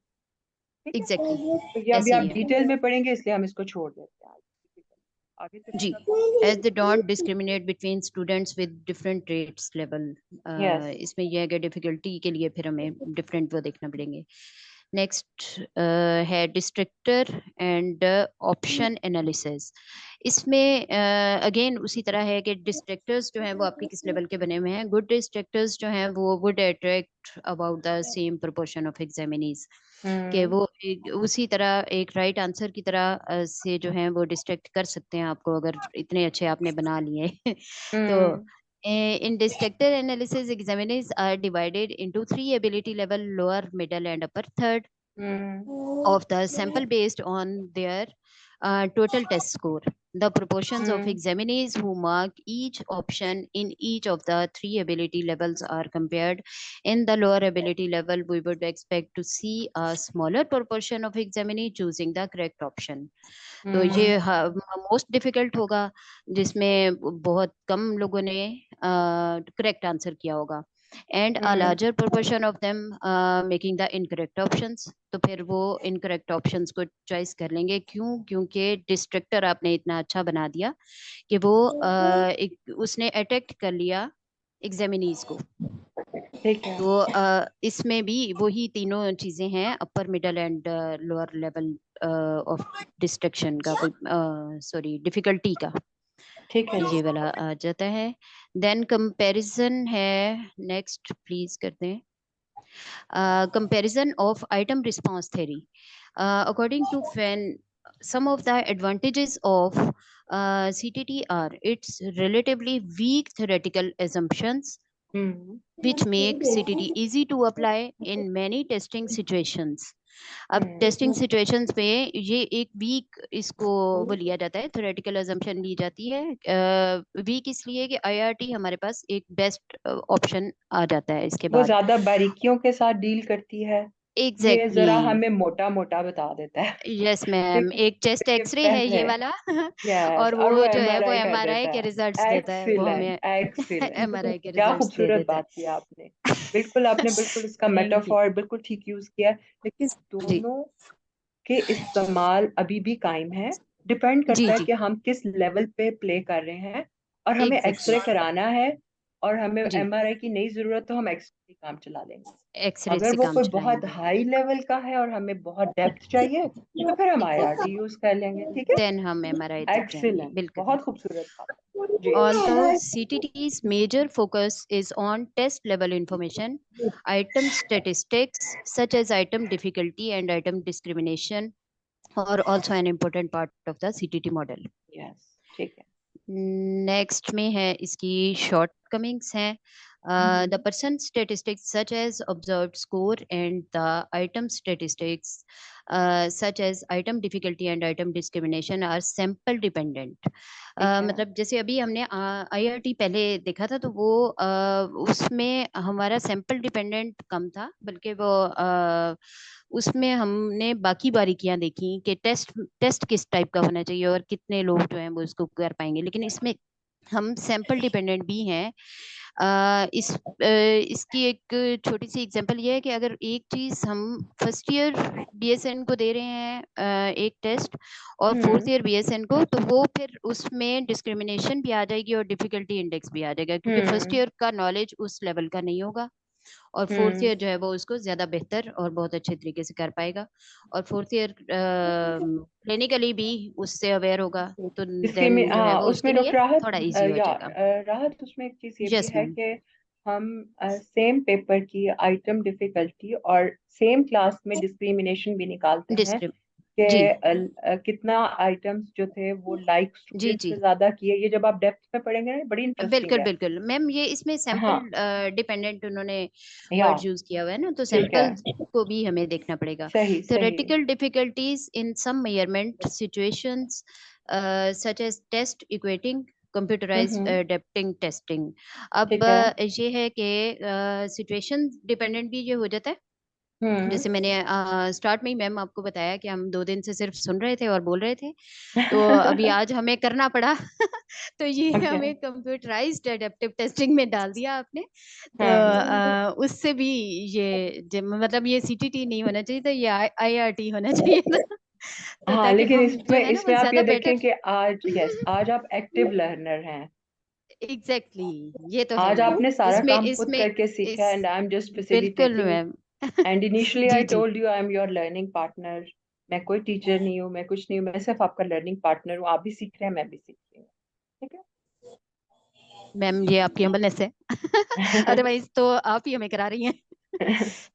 ठीक है, एग्जैक्टली तो ये अभी ऐसे आप ही है डिटेल में पढ़ेंगे इसलिए हम इसको छोड़ देते हैं। आगे से जी। पूरा as they don't discriminate between students with different rates level। Yes. इसमें यह है कि डिफिकल्टी के लिए फिर हमें डिफरेंट वो देखना पड़ेंगे। नेक्स्ट है डिस्ट्रक्टर एंड ऑप्शन एनालिसिस। इसमें अगेन उसी तरह है कि डिस्ट्रक्टर्स जो हैं वो आपके किस लेवल के बने हुए हैं। गुड डिस्ट्रक्टर्स जो हैं वो would attract about the same proportion of examinees, कि वो उसी तरह एक राइट आंसर की तरह से जो है वो डिस्ट्रैक्ट कर सकते हैं आपको, अगर इतने अच्छे आपने बना लिए तो in distractor analysis examinees are divided into three ability level: lower, middle and upper third of the sample based on their total test score. The proportions of examinees who mark each option in each of the three ability levels are compared. In the lower ability level, we would expect to see a smaller proportion of examinee choosing the correct option. तो ये most difficult होगा जिसमें बहुत कम लोगों ने correct answer किया होगा, and a larger proportion of them making the incorrect options. तो फिर वो इनकरेक्ट ऑप्शंस को चॉइस कर लेंगे। क्यों? क्योंकि डिस्ट्रक्टर आपने इतना अच्छा बना दिया कि वो उसने अटैक कर लिया एग्जामिनीज को। ठीक है। तो इसमें भी वही तीनों चीजें हैं, upper middle and lower level of destruction का, सॉरी डिफिकल्टी का। ठीक है ये वाला आ जाता है। देन कंपैरिजन है, नेक्स्ट प्लीज करते हैं। Comparison of item response theory. According to Fenn, some of the advantages of CTT are its relatively weak theoretical assumptions, which make CTT easy to apply in many testing situations. अब testing situations में ये एक week इसको वो लिया जाता है, theoretical assumption ली जाती है। वीक इसलिए कि आईआरटी हमारे पास एक बेस्ट ऑप्शन आ जाता है इसके वो बाद। ज्यादा बारीकियों के साथ डील करती है, ये जरा एग्जैक्टली हमें मोटा मोटा बता देता है। यस मैम, ठीक है, एक चेस्ट इसके एक्सरे है ये पहले वाला यस, और और वो वो जो है वो एमआरआई कर एमआरआई देता के है। रिजल्ट्स देता है, वो हमें एक्सीलेंट एक्सीलेंट, एमआरआई के क्या रिजल्ट्स दे खूबसूरत देता बात किया आपने। बिल्कुल, आपने बिल्कुल इसका है जी मेटाफॉर बिल्कुल ठीक यूज किया है, लेकिन जी दोनों के इस्तेमाल अभी भी कायम है। डिपेंड जी करता है जी कि हम किस लेवल पे प्ले कर रहे हैं, और हमें एग्जैक्टली एक्सरे कराना है और हमें जी MRI की नहीं जरूरत तो हम एक्सरे काम चला लेंगे। एक्सरे अगर से वो काम कोई बहुत चलाएंगे हाई लेवल का है और हमें बहुत डेप्थ चाहिए तो फिर हम IRT यूज कर लेंगे। ठीक है, देन हम MRI तक जाएंगे एक्सीलेंट, बिल्कुल बहुत खूबसूरत बात है जी। Although CTT's major focus is on test level information, item statistics such as item difficulty and item discrimination are also an important part of the CTT model. Yes, ठीक है। नेक्स्ट में है इसकी शॉर्टकमिंग्स हैं the person statistics such as observed score and the item statistics such as item difficulty and item discrimination are sample dependent मतलब जैसे अभी हमने IRT पहले देखा था तो वो उसमें हमारा सैंपल डिपेंडेंट कम था बल्कि वो उसमें हमने बाकी बारीकियां देखी कि टेस्ट किस टाइप का होना चाहिए और कितने लोग जो हैं वो इसको कर पाएंगे लेकिन इसमें हम सैंपल डिपेंडेंट भी हैं इसकी एक छोटी सी एग्जांपल ये है कि अगर एक चीज हम फर्स्ट ईयर BSN को दे रहे हैं एक टेस्ट और फोर्थ ईयर BSN को तो वो फिर उसमें डिस्क्रिमिनेशन भी आ जाएगी और डिफिकल्टी इंडेक्स भी आ जाएगा क्योंकि फर्स्ट ईयर का नॉलेज उस लेवल का नहीं होगा और फोर्थ ईयर जो है वो उसको ज्यादा बेहतर और बहुत अच्छे तरीके से कर पाएगा और फोर्थ ईयर क्लिनिकली भी उससे अवेयर होगा तो देन जो है वो उसके उसमें लिए डॉक्टर राहत, थोड़ा इजी हो जाएगा राहत उसमें एक चीज ये भी यस है मैम कि हम सेम पेपर की आइटम डिफिकल्टी और सेम क्लास में डिस्क्रिमिनेशन भी निकालते हैं डिस्क्रिप कि जी कितना आइटम्स जो थे वो लाइक जी स्टूडेंट जी से ज्यादा किए। ये जब आप डेप्थ में पढ़ेंगे ना बड़ी इंटरेस्टिंग बिल्कुल है। बिल्कुल मैम ये इसमें हाँ, सैंपल डिपेंडेंट उन्होंने या वर्ड यूज किया हुआ है ना तो ठीक है, सैंपल को भी हमें देखना पड़ेगा सही सही। theoretical difficulties in some measurement situations such as test equating computerized hmm, adapting testing अब ठीक है। ये है कि सिचुएशन डिपेंडेंट भी ये हो जाता है हम्म जैसे मैंने स्टार्ट में ही मैम आपको बताया कि हम 2 दिन से सिर्फ सुन रहे थे और बोल रहे थे तो अभी आज हमें करना पड़ा तो ये ओके, हमें कंप्यूटराइज्ड एडेप्टिव टेस्टिंग में डाल दिया आपने तो हाँ उससे भी ये मतलब ये CTT नहीं होना चाहिए था ये IRT होना चाहिए था तो हाँ, ताकि लेकिन हम जो इसमें है ना वो इसमें आप ये ज्यादा देखें बेटर कि आज आप एक्टिव लर्नर हैं। एग्जैक्टली ये तो है आज मैम आपने सारा इसमें काम खुद इसमें करके सीखा है इस एंड आई एम जस्ट बिल्कुल facilitating. Ma'am and initially I जी जी told you I am your learning partner. मैं कोई टीचर नहीं हूँ, मैं कुछ नहीं हूँ, मैं सिर्फ आपका लर्निंग पार्टनर हूँ। आप भी सीख रहे हैं, मैं भी सीख रही हूँ। ठीक मैम ये आपकी हम्बलनेस है है। अदरवाइज तो आप ही हमें करा रही हैं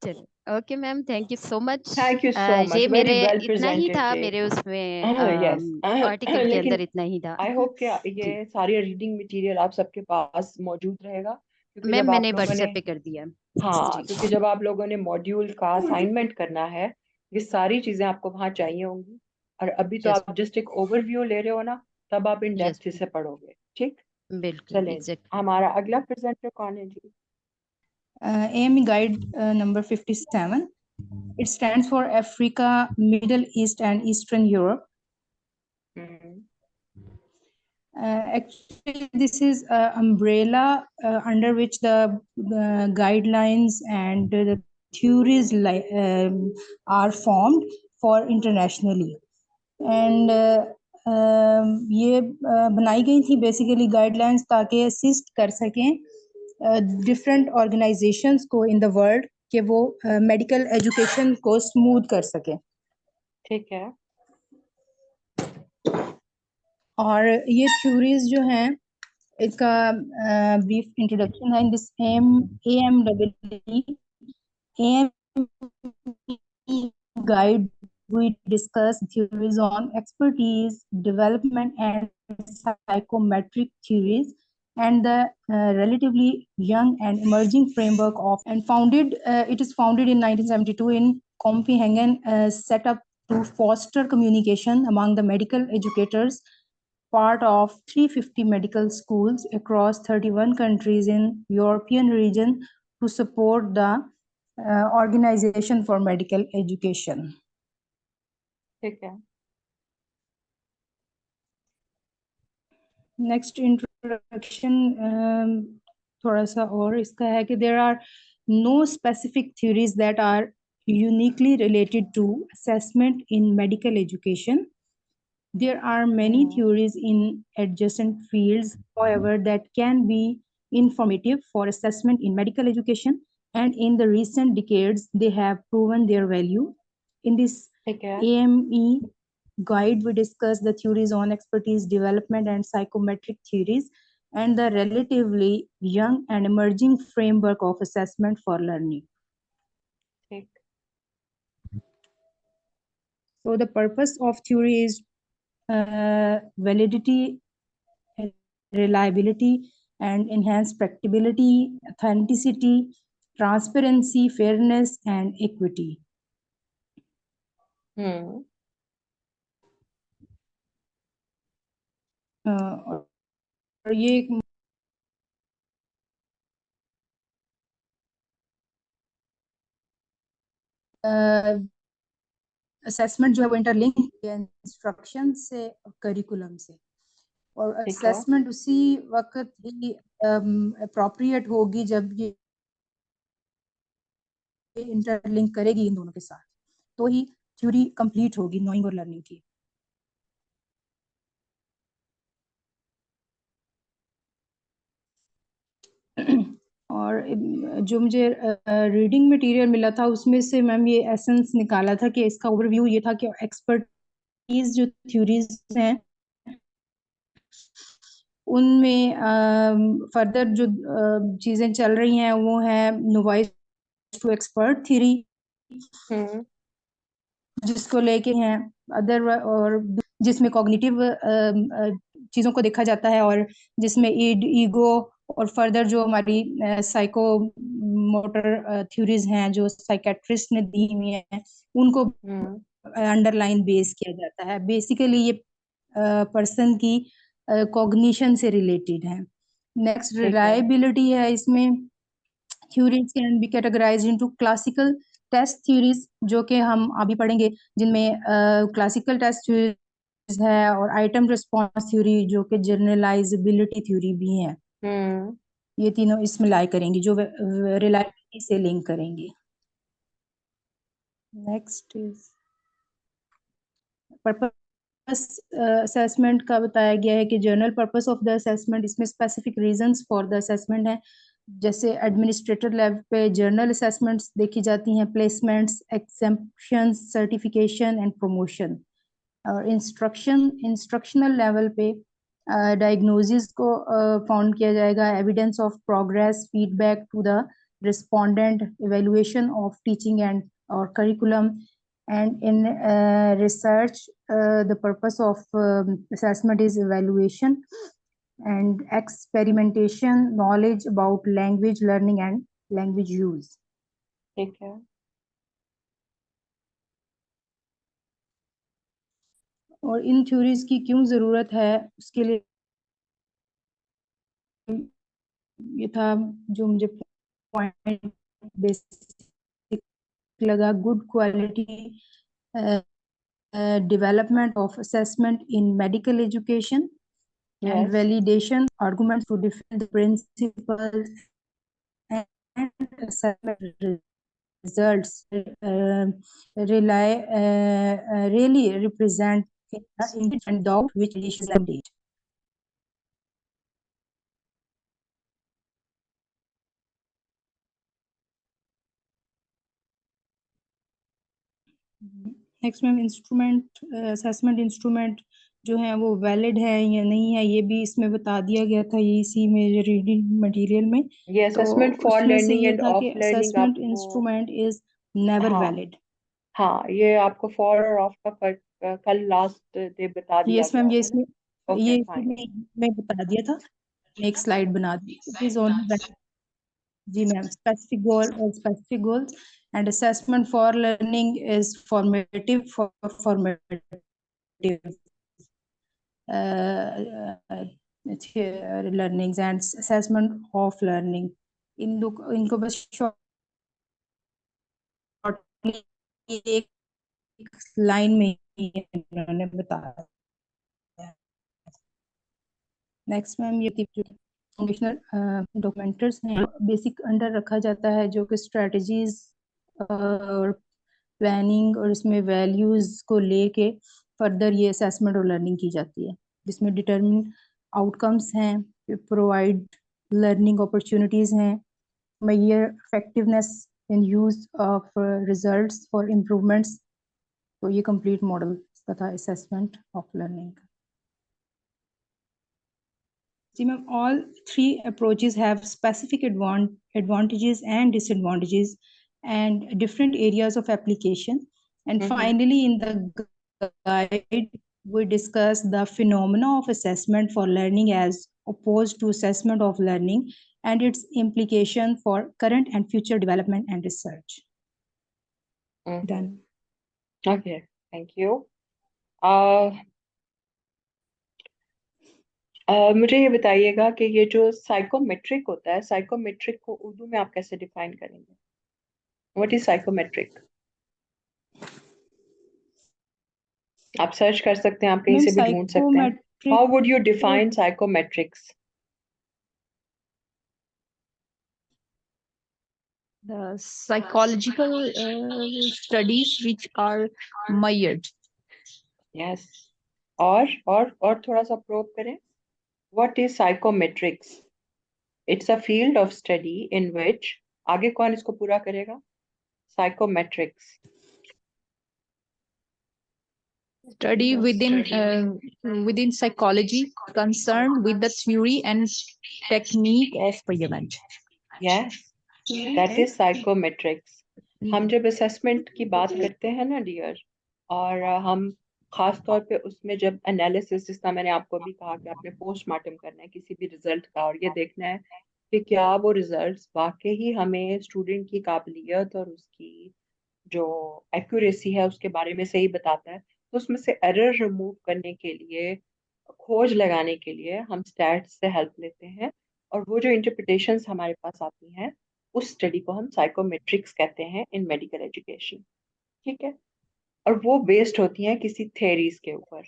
चलिए okay ma'am thank you so much thank you सो ये मच, वेरी मेरे वेल इतना ही प्रेजेंटेड था जी। मेरे उसमें यस आर्टिकल के अंदर लेकिन इतना ही था आई होप कि जी ये सारी रीडिंग मटेरियल आप सबके पास मौजूद रहेगा, क्योंकि मैम जब आप मैंने लोगों ने, व्हाट्सएप पे कर दिया हाँ, जी क्योंकि जब आप लोगों ने मॉड्यूल का असाइनमेंट करना है ये सारी चीजें आपको वहाँ चाहिए होंगी। और अभी तो यस आप जस्ट एक ओवरव्यू ले रहे हो ना, तब आप इन यस डेप्थ से पढ़ोगे। ठीक, बिल्कुल चलें जी। एग्जैक्टली हमारा अगला प्रेजेंटर कौन है जी? AME Guide number 57. It stands for Africa, Middle East, and Eastern Europe. Hmm, Actually, this is an umbrella under which the guidelines and the theories are formed for internationally. And ये बनाई गई थी basically guidelines ताकि assist कर सकें different organisations को in the world कि वो मेडिकल एजुकेशन को स्मूथ कर सकें। ठीक है। और ये थ्योरीज जो हैं इसका ब्रीफ इंट्रोडक्शन है। In this AME guide we discuss theories on expertise, development, and psychometric theories, and the relatively young and emerging framework of and founded. It is founded in 1972 in Copenhagen, set up to foster communication among the medical educators, part of 350 medical schools across 31 countries in European region to support the Organization for Medical Education. ठीक है। Next introduction थोड़ा सा और इसका है कि there are no specific theories that are uniquely related to assessment in medical education. There are many theories in adjacent fields, however, that can be informative for assessment in medical education, and in the recent decades, they have proven their value. In this ठीक है AME guide, we discuss the theories on expertise development and psychometric theories, and the relatively young and emerging framework of assessment for learning. ठीक So the purpose of theory is validity, reliability, and enhanced practicability, authenticity, transparency, fairness, and equity. और ये एक assessment जो है वो interlink है instruction से और करिकुलम से, और ठीक है असेसमेंट उसी वक्त ही अप्रोप्रिएट होगी जब ये इंटरलिंक करेगी इन दोनों के साथ, तो ही थ्योरी कंप्लीट होगी नोइंग और लर्निंग की। और जो मुझे रीडिंग मटेरियल मिला था उसमें से मैम ये एसेंस निकाला था कि इसका ओवरव्यू ये था कि एक्सपर्टीज जो थ्योरीज हैं उनमें फर्दर जो चीजें चल रही हैं वो है नोवाइस टू एक्सपर्ट थ्योरी, जिसको लेके हैं अदर, और जिसमें कॉग्निटिव चीजों को देखा जाता है, और जिसमें ईगो और फर्दर जो हमारी साइको मोटर थ्योरीज हैं जो साइकेट्रिस्ट ने दी हुई हैं उनको अंडरलाइन बेस किया जाता है। बेसिकली ये पर्सन की कॉग्निशन से रिलेटेड है। नेक्स्ट रिलायबिलिटी है, इसमें theories can be categorised into classical test theories जो कि हम अभी पढ़ेंगे, जिनमें क्लासिकल टेस्ट थ्योरीज है, और आइटम रिस्पॉन्स थ्योरी जो कि जनरलाइजेबिलिटी थ्योरी भी है। ये तीनों इसमें लाई करेंगी जो रिलायबिलिटी से लिंक करेंगे। नेक्स्ट इज पर्पस असेसमेंट का बताया गया है कि general purpose of the assessment, इसमें specific reasons for the assessment है, जैसे एडमिनिस्ट्रेटर लेवल पे जर्नल असेसमेंट्स देखी जाती हैं, placements, exemptions, certification and promotion, और इंस्ट्रक्शनल लेवल पे डायग्नोसिस को फाउंड किया जाएगा, evidence of progress, feedback to the respondent, evaluation of teaching and और curriculum, and in research the purpose of assessment is evaluation and experimentation, knowledge about language learning and language use. ठीक है और इन theories की क्यों जरूरत है उसके लिए ये था जो मुझे पॉइंट बेसिक लगा, good quality development of assessment in medical education, and validation arguments to defend the principles and assessment results really represent and doubt which issues are date. Next ma'am instrument, assessment instrument जो है वो valid है या नहीं है ये भी इसमें बता दिया गया था, ये इसी में रीडिंग मटेरियल में। ये असेसमेंट फॉर उसमें से लर्निंग ये एंड था ऑफ कि लर्निंग असेसमेंट आपको इंस्ट्रूमेंट इज नेवर हाँ वैलिड। हाँ ये आपको फॉर और ऑफ का कल लास्ट डे बता दिया यस गया मैम, ये होगा ना। इसमें ओके ये फाइन मैं बता दिया था, एक स्लाइड बना दी। इट इज ओनली जी मैम, स्पेसिफिक गोल और specific goals and assessment for learning is formative for formative learnings and assessment of learning, इनको बस शॉर्टली एक लाइन में ही इन्होंने बताया। नेक्स्ट मैम ये फंक्शनल डॉक्यूमेंटर्स हैं, बेसिक अंडर रखा जाता है जो कि स्ट्रेटजीज और प्लानिंग और इसमें वैल्यूज को लेके फर्दर ये असेसमेंट और लर्निंग की जाती है, जिसमें डिटरमिन आउटकम्स हैं, प्रोवाइड learning opportunities हैं, measure effectiveness in use of results for improvements. तो ये complete model इसका था assessment of learning. जी ma'am, all three approaches have specific advantages and disadvantages and different areas of application. And finally, in the guide, we discuss the phenomena of assessment for learning as opposed to assessment of learning and its implication for current and future development and research. Done. Okay, thank you. मुझे ये बताइएगा कि ये जो psychometric होता है, psychometric को उर्दू में आप कैसे डिफाइन करेंगे? What is psychometric? आप सर्च कर सकते हैं, आप कहीं से भी ढूंढ सकते हैं. How would you define psychometrics? The psychological studies which are measured. Yes. और थोड़ा सा प्रोब करें. What is psychometrics? It's a field of study in which, आगे कौन इसको पूरा करेगा? Psychometrics. Study within psychology concerned with the theory and technique of measurement. Yes, that is psychometrics. हम जब assessment की बात करते हैं ना डियर, और हम खास तौर पे उसमें जब एनालिसिस, जिसका मैंने आपको भी कहा कि आपने पोस्टमार्टम करना है किसी भी रिजल्ट का, और ये देखना है कि क्या वो रिजल्ट्स वाकई ही हमें स्टूडेंट की काबिलियत और उसकी जो एक्यूरेसी है उसके बारे में सही बताता है, तो उसमें से एरर रिमूव करने के लिए, खोज लगाने के लिए हम स्टैट्स से हेल्प लेते हैं, और वो जो इंटरप्रिटेशंस हमारे पास आती हैं उस स्टडी को हम साइकोमेट्रिक्स कहते हैं इन मेडिकल एजुकेशन. ठीक है, और वो बेस्ड होती हैं किसी थेरीज के ऊपर.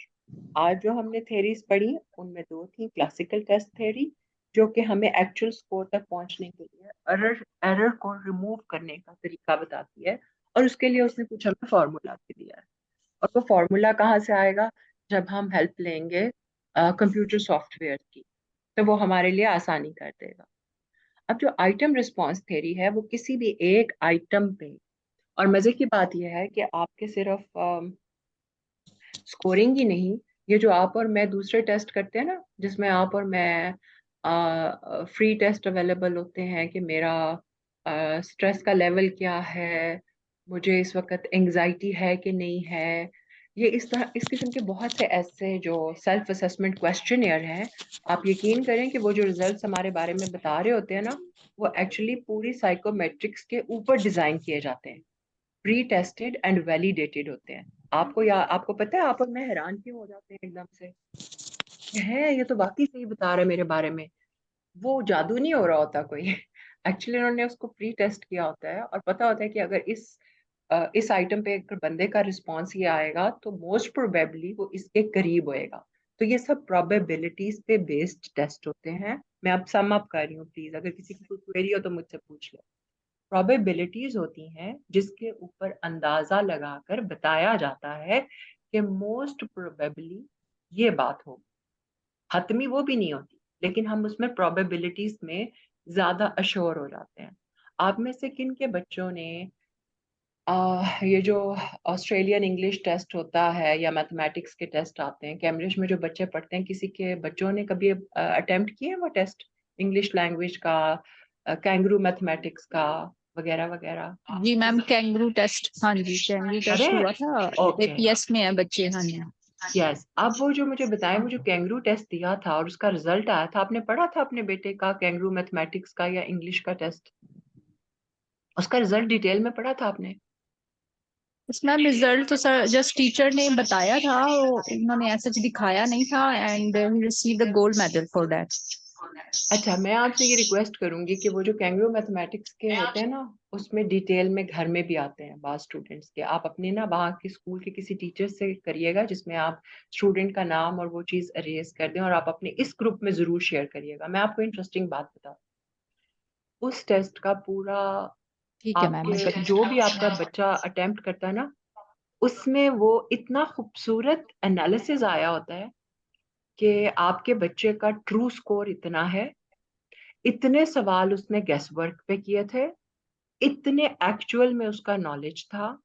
आज जो हमने थेरीज पढ़ी उनमें दो थी. क्लासिकल टेस्ट थेरी, जो कि हमें एक्चुअल स्कोर तक पहुंचने के लिए एरर को रिमूव करने का तरीका बताती है, और उसके लिए उसने कुछ हमें फॉर्मूला भी दिया है. और वो फॉर्मूला कहाँ से आएगा? जब हम हेल्प लेंगे कंप्यूटर सॉफ्टवेयर की, तो वो हमारे लिए आसानी कर देगा. अब जो आइटम रिस्पॉन्स थेरी है वो किसी भी एक आइटम पे, और मजे की बात यह है कि आपके सिर्फ स्कोरिंग ही नहीं, ये जो आप और मैं दूसरे टेस्ट करते हैं ना, जिसमें आप और मैं फ्री टेस्ट अवेलेबल होते हैं कि मेरा स्ट्रेस का लेवल क्या है, मुझे इस वक्त एंजाइटी है कि नहीं है, ये इस किस्म के बहुत से ऐसे जो सेल्फ असेसमेंट क्वेश्चनियर हैं. आप यकीन करें कि वो जो रिजल्ट्स हमारे बारे में बता रहे होते हैं ना, वो एक्चुअली पूरी साइकोमेट्रिक्स के ऊपर डिजाइन किए जाते हैं, प्री टेस्टेड एंड वैलिडेटेड होते हैं. आपको पता है आप और मैं हैरान क्यों हो जाते हैं एकदम से, है ये तो वाकई सही बता रहा है मेरे बारे में. वो जादू नहीं हो रहा होता कोई. एक्चुअली उन्होंने उसको प्री टेस्ट किया होता है, और पता होता है कि अगर इस आइटम पे एक बंदे का रिस्पॉन्स ये आएगा तो मोस्ट प्रोबेबली वो इसके करीब होएगा. तो ये सब प्रोबेबिलिटीज पे बेस्ड टेस्ट होते हैं. मैं अब सम अप कर रही हूँ, प्लीज अगर किसी की कोई क्वेरी हो तो मुझसे पूछ ले. प्रोबेबिलिटीज होती हैं जिसके ऊपर अंदाजा लगाकर बताया जाता है कि मोस्ट प्रोबेबली ये बात होगी. हतमी वो भी नहीं होती, लेकिन हम उसमें प्रोबेबिलिटीज में ज्यादा अश्योर हो जाते हैं. आप में से किन के बच्चों ने ये जो ऑस्ट्रेलियन इंग्लिश टेस्ट होता है या मैथमेटिक्स के टेस्ट आते हैं, कैम्ब्रिज में जो बच्चे पढ़ते हैं, किसी के बच्चों ने कभी अटेम्प्ट किए वो टेस्ट, इंग्लिश लैंग्वेज का, कैंगरू मैथमेटिक्स का वगैरह वगैरह? जी मैम, कैंगरू टेस्ट, हाँ जी कैंगरू टेस्ट हुआ था. Okay. एपीएस में है बच्चे. हाँ जी. यस. अब वो जो मुझे बताएं, वो जो कैंगरू टेस्ट दिया था और उसका रिजल्ट आया था, आपने पढ़ा था अपने बेटे का कैंगरू मैथमेटिक्स का या इंग्लिश का टेस्ट? उसका रिजल्ट डिटेल में पढ़ा था आपने? मैम रिजल्ट तो सर जस्ट टीचर ने बताया था, उन्होंने ऐसा दिखाया नहीं था, and he received the gold medal for that. अच्छा, मैं आपसे ये रिक्वेस्ट करूंगी कि वो जो कैंगरू मैथमेटिक्स के होते हैं ना, उसमें डिटेल में घर में भी आते हैं बात स्टूडेंट्स के. आप अपने ना वहाँ के स्कूल के किसी टीचर से करिएगा जिसमें आप स्टूडेंट का नाम और वो चीज़ अरेज कर दें, और आप अपने इस ग्रुप में जरूर शेयर करिएगा. मैं आपको इंटरेस्टिंग बात बताऊँ, उस टेस्ट का पूरा, ठीक है मैम. आपके जो भी आपका बच्चा अटेम्प्ट करता है ना, उसमें वो इतना खूबसूरत एनालिसिस आया होता है कि आपके बच्चे का ट्रू स्कोर इतना है, इतने सवाल उसने गेस वर्क पे किए थे, इतने एक्चुअल में उसका नॉलेज था,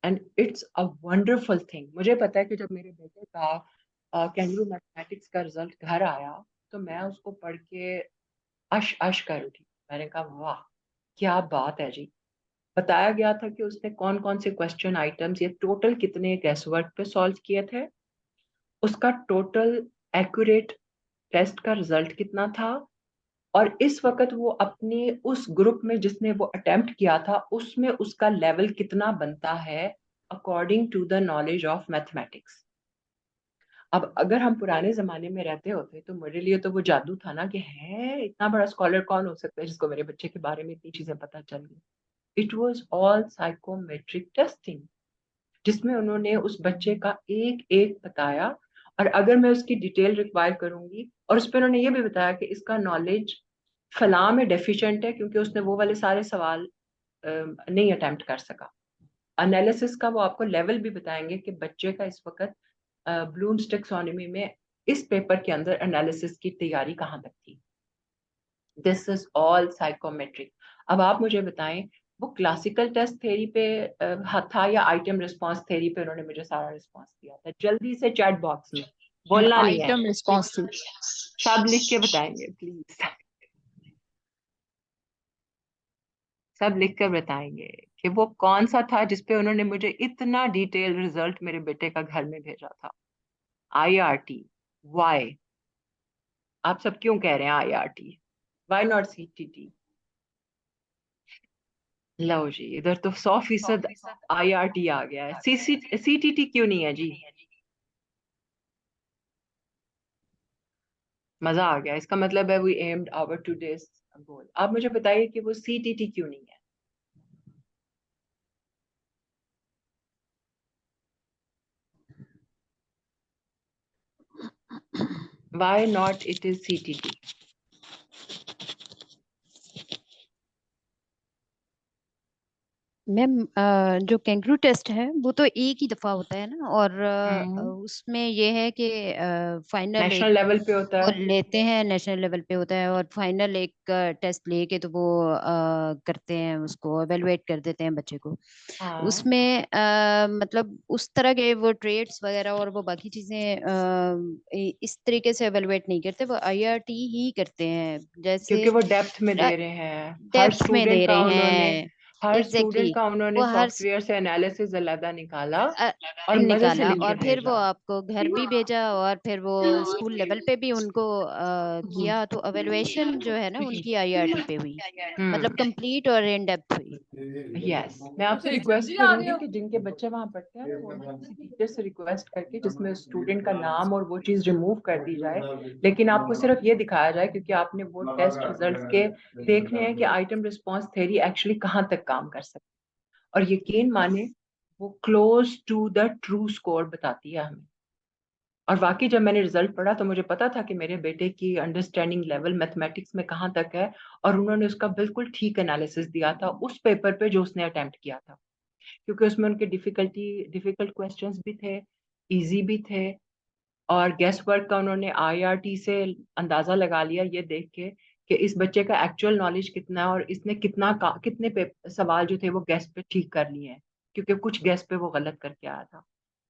and it's a wonderful thing. मुझे पता है कि जब मेरे बेटे का कैंगरू मैथमेटिक्स का रिजल्ट घर आया तो मैं उसको पढ़ के अश कर उठी। मैंने कहा वाह क्या बात है जी। बताया गया था कि उसने कौन कौन से क्वेश्चन आइटम्स, ये टोटल कितने गेस वर्क पे सॉल्व किए थे, उसका टोटल एक्यूरेट टेस्ट का रिजल्ट कितना था, और इस वक्त वो अपने उस ग्रुप में जिसने वो अटेम्प्ट किया था उसमें उसका लेवल कितना बनता है according to the knowledge of mathematics. अब अगर हम पुराने जमाने में रहते होते तो मेरे लिए तो वो जादू था ना कि है इतना बड़ा स्कॉलर कौन हो सकता है जिसको मेरे बच्चे के बारे में इतनी चीजें पता चल गई। It was all psychometric testing, जिसमें उन्होंने उस बच्चे का एक एक बताया, और अगर मैं उसकी डिटेल रिक्वायर करूंगी, और उस पर उन्होंने ये भी बताया कि इसका नॉलेज फलां में डेफिशिएंट है क्योंकि उसने वो वाले सारे सवाल नहीं अटेम्प्ट कर सका। एनालिसिस का वो आपको लेवल भी बताएंगे कि बच्चे का इस वक्त ब्लूम्स टैक्सोनॉमी में इस पेपर के अंदर एनालिसिस की तैयारी कहाँ तक थी। This is all psychometric. अब आप मुझे बताएं वो क्लासिकल टेस्ट थ्योरी पे था या आइटम रिस्पांस थ्योरी पे उन्होंने मुझे सारा रिस्पांस दिया था। जल्दी से चैट बॉक्स में बोलना नहीं है, आइटम रिस्पॉन्स थी। सब लिख के बताएंगे प्लीज, सब लिख कर बताएंगे कि वो कौन सा था जिसपे उन्होंने मुझे इतना डिटेल रिजल्ट मेरे बेटे का घर में भेजा था। IRT, why? आप सब क्यों कह रहे हैं IRT? Why not CTT? लो जी, इधर तो 100% IRT आ गया है। CTT क्यों नहीं है जी? मजा आ गया, इसका मतलब है वी एम्ड आवर टुडेस गोल। आप मुझे बताइए कि वो CTT क्यों नहीं है? Why not it is CTT? Ma'am जो कैंगरू टेस्ट है वो तो एक ही दफा होता है ना, और उसमें ये है कि फाइनल नेशनल एक लेवल पे होता वो है। लेते हैं, नेशनल लेवल पे होता है, और फाइनल एक टेस्ट लेके तो वो करते हैं, उसको एवेलुएट कर देते हैं बच्चे को। हाँ उसमें मतलब उस तरह के वो ट्रेड्स वगैरह और वो बाकी चीजें इस तरीके से एवेलुएट नहीं करते, वो IRT ही करते हैं। जैसे क्योंकि वो डेप्थ में दे रहे हैं, डेप्थ में दे रहे हैं। हर एग्जैक्टली स्टूडेंट का उन्होंने वो हर सॉफ्टवेयर से एनालिसिस अलग निकाला अ, और मजे से निकाला, लिख के और फिर वो भेजा। आपको घर भी भेजा, और फिर वो स्कूल लेवल पे भी उनको किया, तो एवेलुएशन जो है ना उनकी IRT पे हुई, मतलब कंप्लीट और इन डेप्थ हुई। यस, मैं आपसे रिक्वेस्ट करूंगी कि जिनके बच्चे वहां पढ़ते हैं वो ना किसी टीचर से रिक्वेस्ट करके जिसमें स्टूडेंट का नाम और वो चीज रिमूव कर दी जाए, लेकिन आपको सिर्फ ये दिखाया जाए क्योंकि आपने वो टेस्ट रिजल्ट्स के देखने हैं कि आइटम रिस्पांस थ्योरी एक्चुअली कहाँ तक काम कर सकती है, और यकीन माने वो close to the true score बताती है हमें। और वाकई जब मैंने रिजल्ट पढ़ा तो मुझे पता था कि मेरे बेटे की अंडरस्टैंडिंग लेवल मैथमेटिक्स में कहाँ तक है, और उन्होंने उसका बिल्कुल ठीक एनालिसिस दिया था उस पेपर पे जो उसने अटेम्प्ट किया था, क्योंकि उसमें उनके डिफिकल्ट क्वेश्चंस भी थे, इजी भी थे, और गेस वर्क का उन्होंने IRT से अंदाजा लगा लिया ये देख के कि इस बच्चे का एक्चुअल नॉलेज कितना है और इसने कितने सवाल जो थे वो गेस पे ठीक कर लिए हैं, क्योंकि कुछ गेस पे वो गलत करके आया था।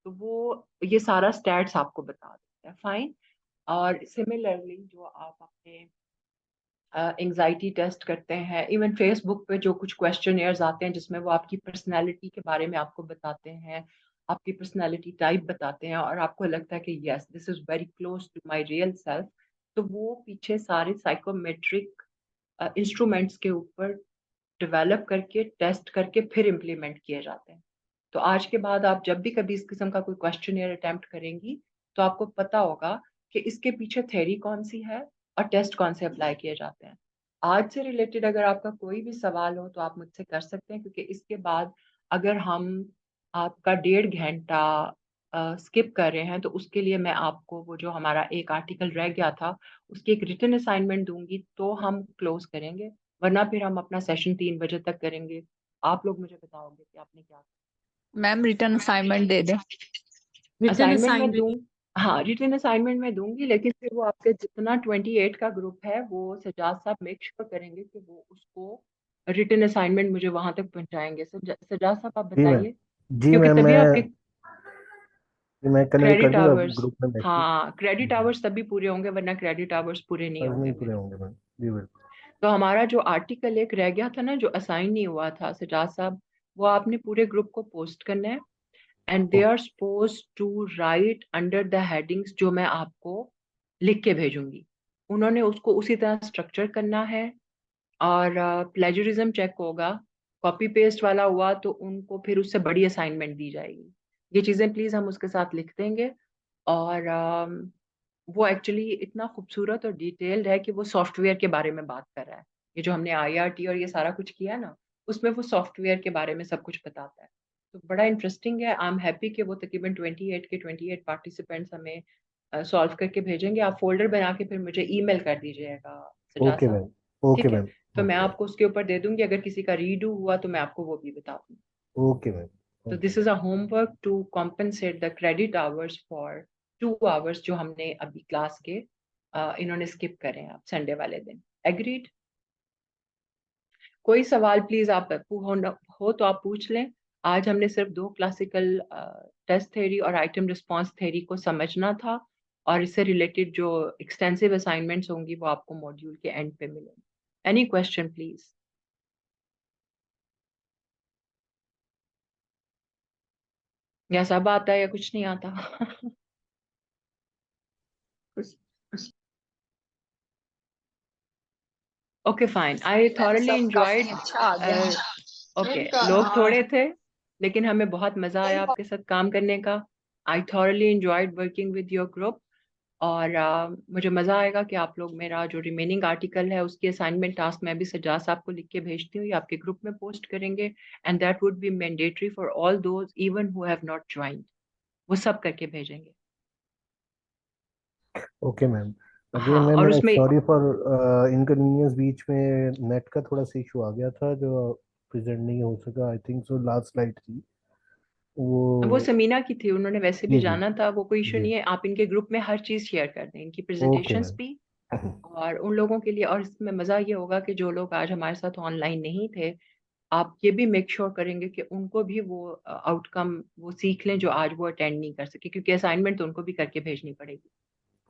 तो वो ये सारा स्टैट्स आपको बता देता है। फाइन। और सिमिलरली जो आप अपने एंजाइटी टेस्ट करते हैं, इवन फेसबुक पे जो कुछ क्वेश्चनियर्स आते हैं जिसमें वो आपकी पर्सनैलिटी के बारे में आपको बताते हैं, आपकी पर्सनैलिटी टाइप बताते हैं, और आपको लगता है कि yes this is very close to my real self, तो वो पीछे सारे साइकोमेट्रिक इंस्ट्रूमेंट्स के ऊपर डेवलप करके टेस्ट करके फिर इम्प्लीमेंट किए जाते हैं। तो आज के बाद आप जब भी कभी इस किस्म का कोई क्वेश्चनियर अटेम्प्ट करेंगी तो आपको पता होगा कि इसके पीछे थ्योरी कौन सी है और टेस्ट कौन से अप्लाई किए जाते हैं। आज से रिलेटेड अगर आपका कोई भी सवाल हो तो आप मुझसे कर सकते हैं, क्योंकि इसके बाद अगर हम आपका 1.5 घंटा स्किप कर रहे हैं तो उसके लिए मैं आपको वो जो हमारा एक आर्टिकल रह गया था उसकी एक रिटन असाइनमेंट दूंगी तो हम क्लोज करेंगे, वरना फिर हम अपना सेशन 3 बजे तक करेंगे। आप लोग मुझे बताओगे कि आपने क्या मैम रिटर्न असाइनमेंट दे दें। Written असाइनमेंट मैं assignment. दूं? हाँ, रिटन असाइनमेंट मैं दूंगी, लेकिन फिर वो आपके जितना 28 का ग्रुप है वो सजाद साहब मेक श्योर करेंगे कि वो उसको रिटन असाइनमेंट मुझे वहां तक पहुंचाएंगे। सजाद साहब आप जी मैम। बताइए, जी क्योंकि मैम, तभी आपके मैं कन्वे कर क्रेडिट दूंगा आवर्स, ग्रुप में मैसेज। हाँ क्रेडिट आवर्स तभी पूरे होंगे, वरना क्रेडिट आवर्स पूरे नहीं आज होंगे नहीं पूरे मेरे। होंगे मैम। जी बिल्कुल। तो हमारा जो आर्टिकल एक रह गया था ना, जो असाइन नहीं हुआ था सजाद साहब, वो आपने पूरे ग्रुप को पोस्ट करना है। And they are suppose to write under the headings जो मैं आपको लिख के भेजूंगी। उन्होंने उसको उसी तरह स्ट्रक्चर करना है। और प्लेजरिज्म चेक होगा, कॉपी पेस्ट वाला हुआ तो उनको फिर उससे बड़ी असाइनमेंट दी जाएगी। ये चीज़ें प्लीज़ हम उसके साथ लिख देंगे। और वो एक्चुअली इतना खूबसूरत और डिटेल्ड है कि वो सॉफ्टवेयर के बारे में बात कर रहा है। ये जो हमने आईआरटी और ये सारा कुछ किया ना, उसमें वो सॉफ्टवेयर के बारे में सब कुछ बताता है। तो बड़ा इंटरेस्टिंग है। आई एम हैप्पी कि वो तकरीबन 28 के 28 पार्टिसिपेंट्स हमें सॉल्व करके भेजेंगे। आप फोल्डर बना के फिर मुझे ईमेल कर दीजिएगा सजाद ओके साहब। मैम। ओके ठीक है, मैम। तो मैं ओके। आपको उसके ऊपर दे दूंगी। अगर किसी का रीडू हुआ तो मैं आपको वो भी बता दूंगी। Okay ma'am. तो okay. This is a homework to compensate the credit hours for 2 hours जो हमने अभी क्लास के इन्होंने स्किप करे हैं आप संडे वाले दिन। एग्रीड? कोई सवाल प्लीज आप हो तो आप पूछ लें। आज हमने सिर्फ 2 क्लासिकल टेस्ट थ्योरी और आइटम रिस्पॉन्स थ्योरी को समझना था, और इससे रिलेटेड जो एक्सटेंसिव असाइनमेंट्स होंगी वो आपको मॉड्यूल के एंड पे मिलेंगे। Any question please? या सब आता है या कुछ नहीं आता? Okay fine, I thoroughly enjoyed. अच्छा आ गया। ओके, लोग थोड़े थे लेकिन हमें बहुत मजा आया आपके साथ काम करने का। I thoroughly enjoyed working with your group. और मुझे मजा आएगा कि आप लोग मेरा जो रिमेनिंग आर्टिकल है उसकी असाइनमेंट टास्क मैं भी सजाद साहब को लिख के भेजती हूँ, ये आपके ग्रुप में पोस्ट करेंगे। And that would be mandatory for all those even who have not joined, वो सब करके भेजेंगे। Okay ma'am. अगेन हाँ, मैम, और मैं उसमें सॉरी फॉर इनकन्वीनियंस, बीच में नेट का थोड़ा सा इशू आ गया था जो प्रेजेंट नहीं हो सका। I think so last slide थी वो वो। समीना की थी, उन्होंने वैसे भी जी जी जाना था, वो कोई इशू जी। नहीं है। आप इनके ग्रुप में हर चीज शेयर कर दें, इनकी ओके प्रेजेंटेशंस मैम। भी। और उन लोगों के लिए, और इसमें मजा ये होगा कि जो लोग आज हमारे साथ ऑनलाइन नहीं थे, आप ये भी मेक श्योर करेंगे कि उनको भी वो आउटकम वो सीख लें जो आज वो अटेंड नहीं कर सके, क्योंकि असाइनमेंट तो उनको भी करके भेजनी पड़ेगी।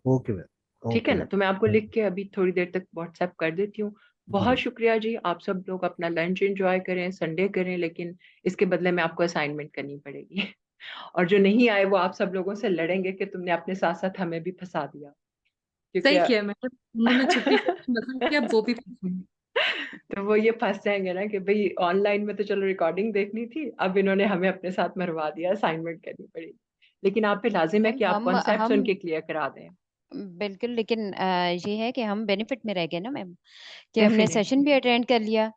Okay ma'am. ठीक है ओके ना? मैम। तो मैं आपको लिख थैंक के अभी थोड़ी देर तक व्हाट्सएप कर देती हूँ। जी बहुत मैम। शुक्रिया जी, आप सब लोग अपना लंच एंजॉय करें, संडे करें, लेकिन इसके बदले में आपको असाइनमेंट करनी पड़ेगी। और जो नहीं आए वो आप सब लोगों से लड़ेंगे कि तुमने अपने साथ साथ हमें भी फंसा दिया, सही क्योंकि किया मैडम, उन्होंने छुट्टी से मजा किया, वो भी फंसे। तो वो ये फंस जाएंगे ना कि भाई ऑनलाइन में तो चलो रिकॉर्डिंग देखनी थी, अब इन्होंने हमें अपने साथ मरवा दिया, असाइनमेंट करनी पड़ी। लेकिन आप पे लाजिम है मैम कि आप कॉन्सेप्ट्स हम उनके क्लियर करा दें। बिल्कुल, लेकिन ये है कि हम बेनिफिट में रह गए ना मैम, कि हमने सेशन डेफिनेटली। भी अटेंड कर लिया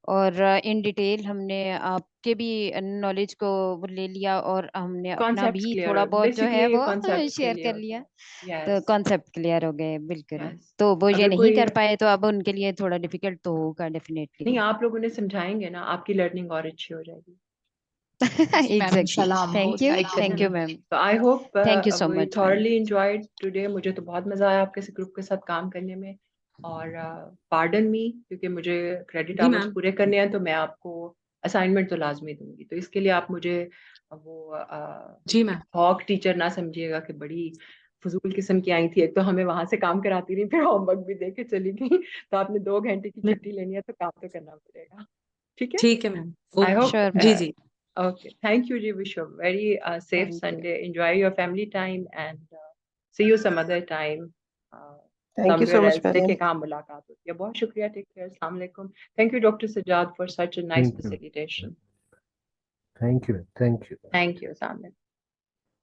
और इन डिटेल हमने आपके भी नॉलेज को वो ले लिया और हमने अपना कॉन्सेप्ट्स भी क्लियर थोड़ा हो, बहुत जो है बेसिकली वो कॉन्सेप्ट्स शेयर क्लियर कर हो लिया। जाए। तो यस। कॉन्सेप्ट क्लियर हो गए बिल्कुल। यस। तो वो ये अगर नहीं कोई कर पाए तो अब उनके लिए थोड़ा डिफिकल्ट तो होगा डेफिनेटली। नहीं, आप लोग उन्हें समझाएंगे ना, आपकी लर्निंग और अच्छी हो जाएगी। जी मैम, एग्जैक्टली। इंशाल्लाह हम थैंक यू, ट्राई ठीक है थैंक ना? यू करेंगे। मैम। तो I hope thank you so we much ma'am. Thoroughly enjoyed today. मुझे तो बहुत मजा आया आपके ग्रुप के साथ काम करने में। और पार्डन मी, क्योंकि मुझे क्रेडिट जी आवर्स मैम। पूरे करने हैं, तो मैं आपको असाइनमेंट तो लाजमी दूंगी। तो इसके लिए आप मुझे वो जी मैम। हॉक टीचर ना समझिएगा कि बड़ी फजूल किस्म की आई थी। एक तो हमें वहां से काम कराती रही, फिर होमवर्क भी दे के चली गई। तो आपने 2 घंटे की छुट्टी लेनी है तो काम तो करना पड़ेगा। ठीक है? ठीक है ma'am. I okay. hope. Sure जी मैम। जी। Okay. Thank you, Ji. Wish you a very safe thank you. Sunday. Enjoy your family time and see you some other time. Uh, Thank you so somewhere much, else. madam. देखे कहाँ मुलाकात होती है। बहुत शुक्रिया। Take care. Assalamu alaikum. Thank you, Dr. Sajjad, for such a nice you. facilitation. Thank you. Thank you. Thank you, Assalamu alaikum.